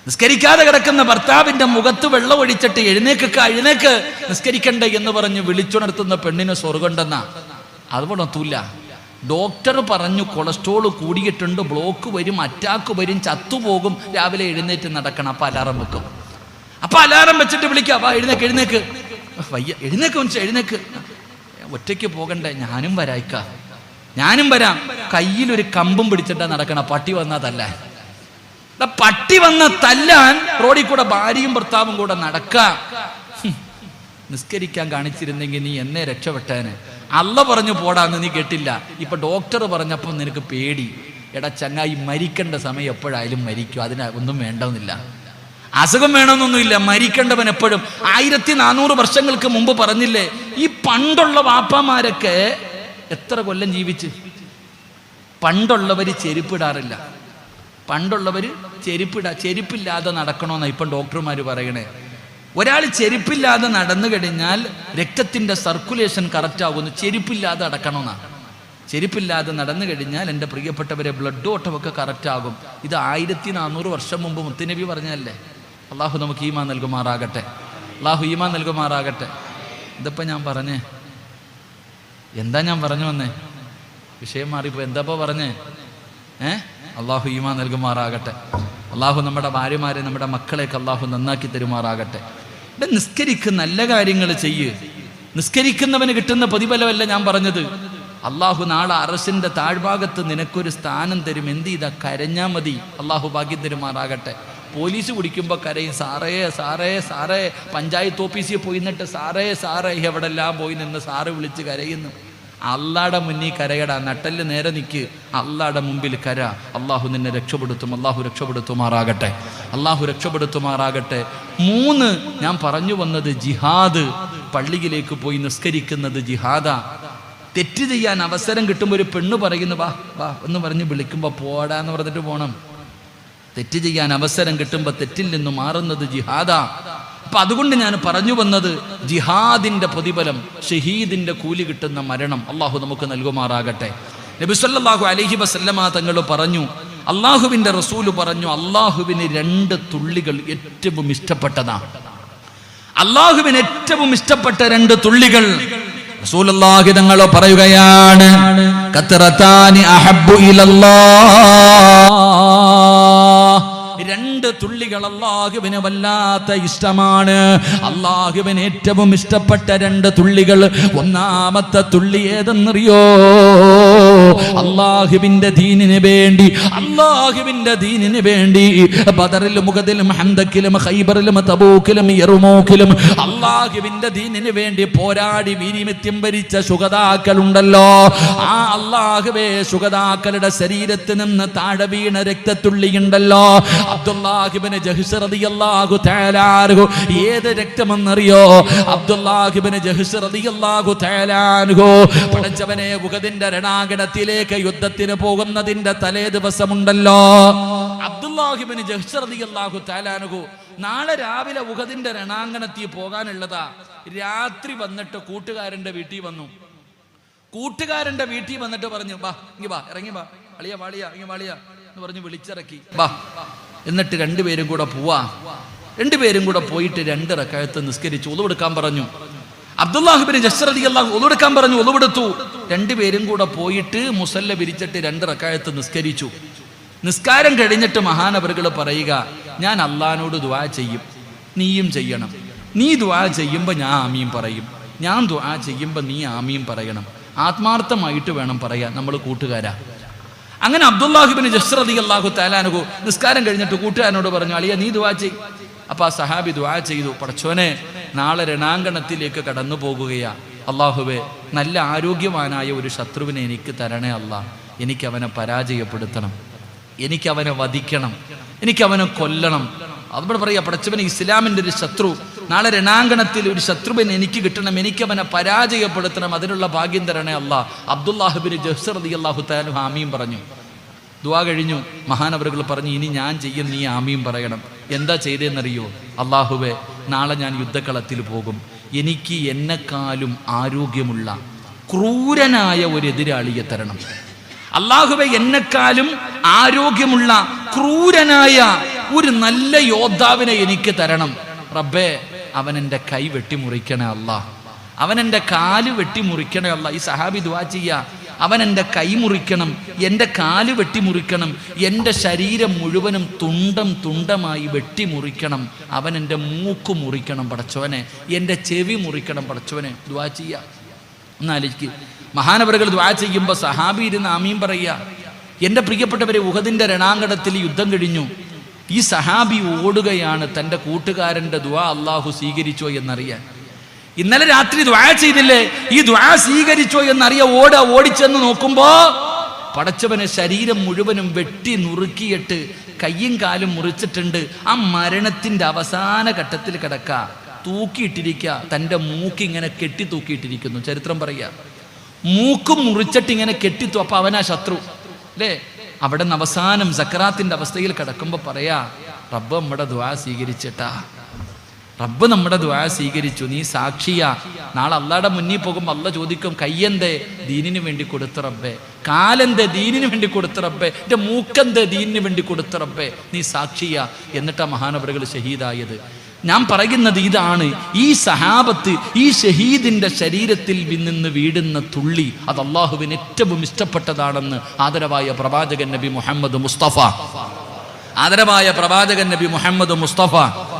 [SPEAKER 1] നിസ്കരിക്കാതെ കിടക്കുന്ന ഭർത്താവിന്റെ മുഖത്ത് വെള്ളം ഒഴിച്ചിട്ട് എഴുന്നേക്ക് നിസ്കരിക്കണ്ടേ എന്ന് പറഞ്ഞ് വിളിച്ചുണർത്തുന്ന പെണ്ണിന് സ്വർഗമുണ്ടെന്നാ. അതുകൊണ്ടൊത്തൂല്ല. ഡോക്ടർ പറഞ്ഞു കൊളസ്ട്രോൾ കൂടിയിട്ടുണ്ട്, ബ്ലോക്ക് വരും, അറ്റാക്ക് വരും, ചത്തുപോകും, രാവിലെ എഴുന്നേറ്റ് നടക്കണം. അപ്പം അലാറം വെക്കും. അപ്പം അലാറം വെച്ചിട്ട് വിളിക്കാം, വാ എഴുന്നേക്ക് എഴുന്നേക്ക്, വയ്യ എഴുന്നേക്ക് മനുഷ്യ എഴുന്നേക്ക്, ഒറ്റയ്ക്ക് പോകണ്ടേ, ഞാനും വരായിക്ക, ഞാനും വരാം. കയ്യിലൊരു കമ്പും പിടിച്ചിട്ടാ നടക്കണം. പട്ടി വന്നാ തല്ലാൻ, പട്ടി വന്ന തല്ലാൻ റോഡിൽ കൂടെ ഭാര്യയും ഭർത്താവും കൂടെ നടക്കാം. നിസ്കരിക്കാൻ കാണിച്ചിരുന്നെങ്കിൽ നീ എന്നെ രക്ഷപ്പെട്ടേന്. അല്ല പറഞ്ഞു പോടാന്ന് നീ കേട്ടില്ല. ഇപ്പൊ ഡോക്ടർ പറഞ്ഞപ്പോൾ നിനക്ക് പേടി. എടാ ചങ്ങായി, മരിക്കേണ്ട സമയം എപ്പോഴായാലും മരിക്കും, അതിന് ഒന്നും വേണമെന്നില്ല, അസുഖം വേണമെന്നൊന്നുമില്ല. മരിക്കേണ്ടവൻ എപ്പോഴും. 1400 വർഷങ്ങൾക്ക് മുമ്പ് പറഞ്ഞില്ലേ, ഈ പണ്ടുള്ള വാപ്പമാരൊക്കെ എത്ര കൊല്ലം ജീവിച്ച്. പണ്ടുള്ളവര് ചെരുപ്പിടാറില്ല. പണ്ടുള്ളവര് ചെരുപ്പില്ലാതെ നടക്കണമെന്നാണ് ഇപ്പം ഡോക്ടർമാർ പറയണേ. ഒരാൾ ചെരുപ്പില്ലാതെ നടന്നു കഴിഞ്ഞാൽ രക്തത്തിന്റെ സർക്കുലേഷൻ കറക്റ്റ് ആകുന്നു. ചെരുപ്പില്ലാതെ നടക്കണമെന്നാണ്. ചെരുപ്പില്ലാതെ നടന്നു കഴിഞ്ഞാൽ എൻ്റെ പ്രിയപ്പെട്ടവരെ ബ്ലഡ് ഓട്ടമൊക്കെ കറക്റ്റ് ആകും. ഇത് 1400 വർഷം മുമ്പ് മുത്തുനബി പറഞ്ഞല്ലേ. അള്ളാഹു നമുക്ക് ഈമാൻ നൽകുമാറാകട്ടെ. അള്ളാഹു ഈമാൻ നൽകുമാറാകട്ടെ. ഇതിപ്പോൾ ഞാൻ പറഞ്ഞേ, എന്താ ഞാൻ പറഞ്ഞു വന്നേ? വിഷയം മാറിപ്പോ. എന്താപ്പോ പറഞ്ഞേ? അള്ളാഹു ഈമാൻ നൽകുമാറാകട്ടെ. അള്ളാഹു നമ്മുടെ ഭാര്യമാരെ, നമ്മുടെ മക്കളെയൊക്കെ അള്ളാഹു നന്നാക്കി തരുമാറാകട്ടെ. നിസ്കരിക്കുന്ന നല്ല കാര്യങ്ങൾ ചെയ്യ്. നിസ്കരിക്കുന്നവന് കിട്ടുന്ന പ്രതിഫലമല്ല ഞാൻ പറഞ്ഞത്. അള്ളാഹു നാളെ അറശിന്റെ താഴ്ഭാഗത്ത് നിനക്കൊരു സ്ഥാനം തരും. എന്ത് ചെയ്താ? കരഞ്ഞാ മതി. അള്ളാഹു ഭാഗ്യം തരുമാറാകട്ടെ. പോലീസ് പിടിക്കുമ്പോൾ കരയും, സാറേ സാറേ സാറേ. പഞ്ചായത്ത് ഓഫീസിൽ പോയി നിന്നിട്ട് സാറേ സാറേ എവിടെല്ലാം പോയി നിന്ന് സാറ് വിളിച്ച് കരയുന്നു. അള്ളാടെ മുന്നിൽ കരയടാ, നട്ടല് നേരെ നിൽക്ക്, അള്ളാടെ മുമ്പിൽ കര. അള്ളാഹു നിന്നെ രക്ഷപ്പെടുത്തും. അള്ളാഹു രക്ഷപ്പെടുത്തുമാറാകട്ടെ. അള്ളാഹു രക്ഷപ്പെടുത്തുമാറാകട്ടെ. 3 ഞാൻ പറഞ്ഞു വന്നത് ജിഹാദ്. പള്ളിയിലേക്ക് പോയി നിസ്കരിക്കുന്നത് ജിഹാദാ. തെറ്റ് ചെയ്യാൻ അവസരം കിട്ടുമ്പോൾ ഒരു പെണ്ണ് പറയുന്നു വാ വാ എന്ന് പറഞ്ഞ് വിളിക്കുമ്പോൾ പോടാന്ന് പറഞ്ഞിട്ട് പോകണം. തെറ്റ് ചെയ്യാൻ അവസരം കിട്ടുമ്പോൾ തെറ്റിൽ നിന്ന് മാറുന്നത് ജിഹാദാ. അപ്പൊ അതുകൊണ്ട് ഞാൻ പറഞ്ഞു വന്നത്, ജിഹാദിന്റെ പ്രതിഫലം, ഷഹീദിന്റെ കൂലി കിട്ടുന്ന മരണം അള്ളാഹു നമുക്ക് നൽകുമാറാകട്ടെ. നബി സല്ലല്ലാഹു അലൈഹി വസല്ലമ തങ്ങൾ പറഞ്ഞു, അള്ളാഹുവിന്റെ റസൂല് പറഞ്ഞു, അള്ളാഹുവിന് 2 തുള്ളികൾ ഏറ്റവും ഇഷ്ടപ്പെട്ടതാണ്. അള്ളാഹുവിന് ഏറ്റവും ഇഷ്ടപ്പെട്ട 2 തുള്ളികൾ റസൂലുള്ളാഹി തങ്ങൾ പറയുകയാണ്, ഖത്റതാനി അഹബ്ബു ഇലല്ലാഹ്. 2 തുള്ളികൾ അല്ലാഹുവിന് വല്ലാത്ത ഇഷ്ടമാണ്. അല്ലാഹുവിന് ഏറ്റവും ഇഷ്ടപ്പെട്ട 2 തുള്ളികൾ. ഒന്നാമത്തെ തുള്ളി ഏതെന്നറിയോ? അല്ലാഹുവിന്റെ ദീനിന് വേണ്ടി, അല്ലാഹുവിന്റെ ദീനിന് വേണ്ടി ബദറിലും ഉഹദിലും ഹന്തക്കിലും ഖൈബറിലും തബൂക്കിലും യർമൂക്കിലും അല്ലാഹുവിന്റെ ദീനിന് വേണ്ടി പോരാടി വീര്യമിത്യം ഭരിച്ച ശുഹദാക്കളുണ്ടല്ലോ. ആ അല്ലാഹുവേ, ശുഹദാക്കളുടെ ശരീരത്തിൽ നിന്ന് താഴെ വീണ രക്തത്തുള്ളിയുണ്ടല്ലോ, അബ്ദുല്ലാഹിബ്നു ജഹ്ശ് റളിയല്ലാഹു തആല അൻഹു. ഏത് രക്തമെന്നറിയോ? അബ്ദുല്ലാഹിബ്നു ജഹ്ശ് റളിയല്ലാഹു തആല അൻഹു പഠിച്ചവനെ, ഉഹദിന്റെ രണാങ്കണത്തിലേക്ക് യുദ്ധത്തിന് പോകുന്നതിന്റെ തലേ ദിവസമുണ്ടല്ലോ, അബ്ദുല്ലാഹിബ്നു ജഹ്ശ് റളിയല്ലാഹു തആല അൻഹു നാളെ രാവിലെ ഉഹദിന്റെ രണാങ്കണത്തിൽ പോകാനുള്ളതാ. രാത്രി വന്നിട്ട് കൂട്ടുകാരന്റെ വീട്ടിൽ വന്നു. കൂട്ടുകാരന്റെ വീട്ടിൽ വന്നിട്ട് പറഞ്ഞു, വാ ഇങ്ങി വാ, ഇറങ്ങി വാ, അളിയ വാളിയ ഇങ്ങി വാളിയ എന്ന് പറഞ്ഞ് വിളിച്ചിറക്കി. വാ, എന്നിട്ട് 2 പേരും കൂടെ പോവാ. 2 പേരും കൂടെ പോയിട്ട് 2 റക്അത്ത് നിസ്കരിച്ചു. ഒളുവെടുക്കാൻ പറഞ്ഞു. അബ്ദുല്ലാഹിബ്നു ജഹ്ശ് റളിയല്ലാഹു ഒളുവെടുക്കാൻ പറഞ്ഞു. ഒളുവെടുത്തു. 2 പേരും കൂടെ പോയിട്ട് മുസല്ല വിരിച്ചിട്ട് 2 റക്അത്ത് നിസ്കരിച്ചു. നിസ്കാരം കഴിഞ്ഞിട്ട് മഹാനവറുകൾ പറയുക, ഞാൻ അള്ളാഹിനോട് ദുആ ചെയ്യും, നീയും ചെയ്യണം. നീ ദുആ ചെയ്യുമ്പോൾ ഞാൻ ആമീൻ പറയും, ഞാൻ ദുആ ചെയ്യുമ്പോൾ നീ ആമീൻ പറയണം. ആത്മാർത്ഥമായിട്ട് വേണം പറയാൻ. നമ്മൾ കൂട്ടുകാരാ. അങ്ങനെ അബ്ദുല്ലാഹിബ്നു ജഹ്ശ് റളിയല്ലാഹു തആല അൻഹു നിസ്കാരം കഴിഞ്ഞിട്ട് കൂട്ടുകാരനോട് പറഞ്ഞു, അളിയ നീ ദുആ ചെയ്. അപ്പൊ ആ സഹാബി ദുആ ചെയ്തു, പടച്ചോനെ, നാളെ രണാങ്കണത്തിലേക്ക് കടന്നു പോകുകയാ. അള്ളാഹുവേ, നല്ല ആരോഗ്യവാനായ ഒരു ശത്രുവിനെ എനിക്ക് തരണേ അല്ലാ. എനിക്കവനെ പരാജയപ്പെടുത്തണം, എനിക്കവനെ വധിക്കണം, എനിക്കവനെ കൊല്ലണം. അതുപോലെ പറയാ, പടച്ചവനെ, ഇസ്ലാമിന്റെ ഒരു ശത്രു, നാളെ രണാങ്കണത്തിൽ ഒരു ശത്രുവിനെ എനിക്ക് കിട്ടണം, എനിക്കവനെ പരാജയപ്പെടുത്തണം, അതിനുള്ള ഭാഗ്യം തരണേ അല്ലാ. അബ്ദുല്ലാഹിബ്നു ജഹ്ശ് റളിയല്ലാഹു തആല ആമീൻ പറഞ്ഞു. ദുആ കഴിഞ്ഞു. മഹാനവറുകൾ പറഞ്ഞു, ഇനി ഞാൻ ചെയ്യും, നീ ആമീൻ പറയണം. എന്താ ചെയ്തതെന്നറിയോ? അല്ലാഹുവേ, നാളെ ഞാൻ യുദ്ധക്കളത്തിൽ പോകും, എനിക്ക് എന്നെക്കാളും ആരോഗ്യമുള്ള ക്രൂരനായ ഒരു എതിരാളിയെ തരണം. അല്ലാഹുവേ, എന്നെക്കാളും ആരോഗ്യമുള്ള ക്രൂരനായ ഒരു നല്ല യോദ്ധാവിനെ എനിക്ക് തരണം. റബ്ബേ, അവൻ എൻ്റെ കൈ വെട്ടിമുറിക്കണേ അല്ലാ, അവൻ എൻ്റെ കാല് വെട്ടിമുറിക്കണേ അല്ലാ. ഈ സഹാബി ദുആ ചെയ്യാ, അവൻ എൻ്റെ കൈ മുറിക്കണം, എൻ്റെ കാല് വെട്ടിമുറിക്കണം, എൻ്റെ ശരീരം മുഴുവനും തുണ്ടമായി വെട്ടിമുറിക്കണം, അവൻ എൻ്റെ മൂക്ക് മുറിക്കണം പടച്ചോനെ, എൻ്റെ ചെവി മുറിക്കണം പടച്ചോനെ. ദുആ ചെയ്യുക. എന്നാലേക്ക് മഹാനവറുകൾ ദുആ ചെയ്യുമ്പോൾ സഹാബി ഇരുന്ന് ആമീൻ പറയുക. എൻ്റെ പ്രിയപ്പെട്ടവരെ, ഉഹദിൻ്റെ രണാങ്കണത്തിൽ യുദ്ധം കഴിഞ്ഞു. ഈ സഹാബി ഓടുകയാണ് തൻ്റെ കൂട്ടുകാരൻ്റെ ദുആ അള്ളാഹു സ്വീകരിച്ചോ എന്നറിയാൻ. ഇന്നലെ രാത്രി ദുആ ചെയ്തില്ലേ, ഈ ദുആ സ്വീകരിച്ചോ എന്നറിയാൻ ഓടിച്ചെന്ന് നോക്കുമ്പോ പടച്ചവനെ ശരീരം മുഴുവനും വെട്ടി നുറുക്കിയിട്ട് കയ്യും കാലും മുറിച്ചിട്ടുണ്ട്. ആ മരണത്തിന്റെ അവസാന ഘട്ടത്തിൽ കിടക്ക, തൂക്കിയിട്ടിരിക്കുക, തൻ്റെ മൂക്കിങ്ങനെ കെട്ടി തൂക്കിയിട്ടിരിക്കുന്നു. ചരിത്രം പറയുക, മൂക്കും മുറിച്ചിട്ട് ഇങ്ങനെ കെട്ടിത്തു. അപ്പൊ അവനാ ശത്രു അല്ലേ? അവിടെ നിന്ന് അവസാനം സക്കറാത്തിന്റെ അവസ്ഥയിൽ കിടക്കുമ്പോ പറയാ, റബ്ബ് നമ്മുടെ ദുആ സ്വീകരിച്ചിട്ടാ, റബ്ബ് നമ്മുടെ ദുആ സ്വീകരിച്ചു, നീ സാക്ഷിയാ. നാളെ അള്ളാഹുടെ മുന്നിൽ പോകുമ്പോൾ അള്ളാഹ് ചോദിക്കും, കയ്യെന്തേ? ദീനിന് വേണ്ടി കൊടുത്ത റബ്ബേ. കാലെന്തേ? ദീനിന് വേണ്ടി കൊടുത്ത റബ്ബേ. എൻ്റെ മൂക്കെന്തേ? ദീനിന് വേണ്ടി കൊടുത്ത റബ്ബേ. നീ സാക്ഷിയാ. എന്നിട്ടാ മഹാനവറുകൾ ഷഹീദായത്. ഞാൻ പറയുന്നത് ഇതാണ്, ഈ സഹാബത്ത്, ഈ ഷഹീദിന്റെ ശരീരത്തിൽ നിന്ന് വീടുന്ന തുള്ളി അത് അള്ളാഹുവിന് ഏറ്റവും ഇഷ്ടപ്പെട്ടതാണെന്ന് ആദരവായ പ്രവാചകൻ നബി മുഹമ്മദ് മുസ്തഫ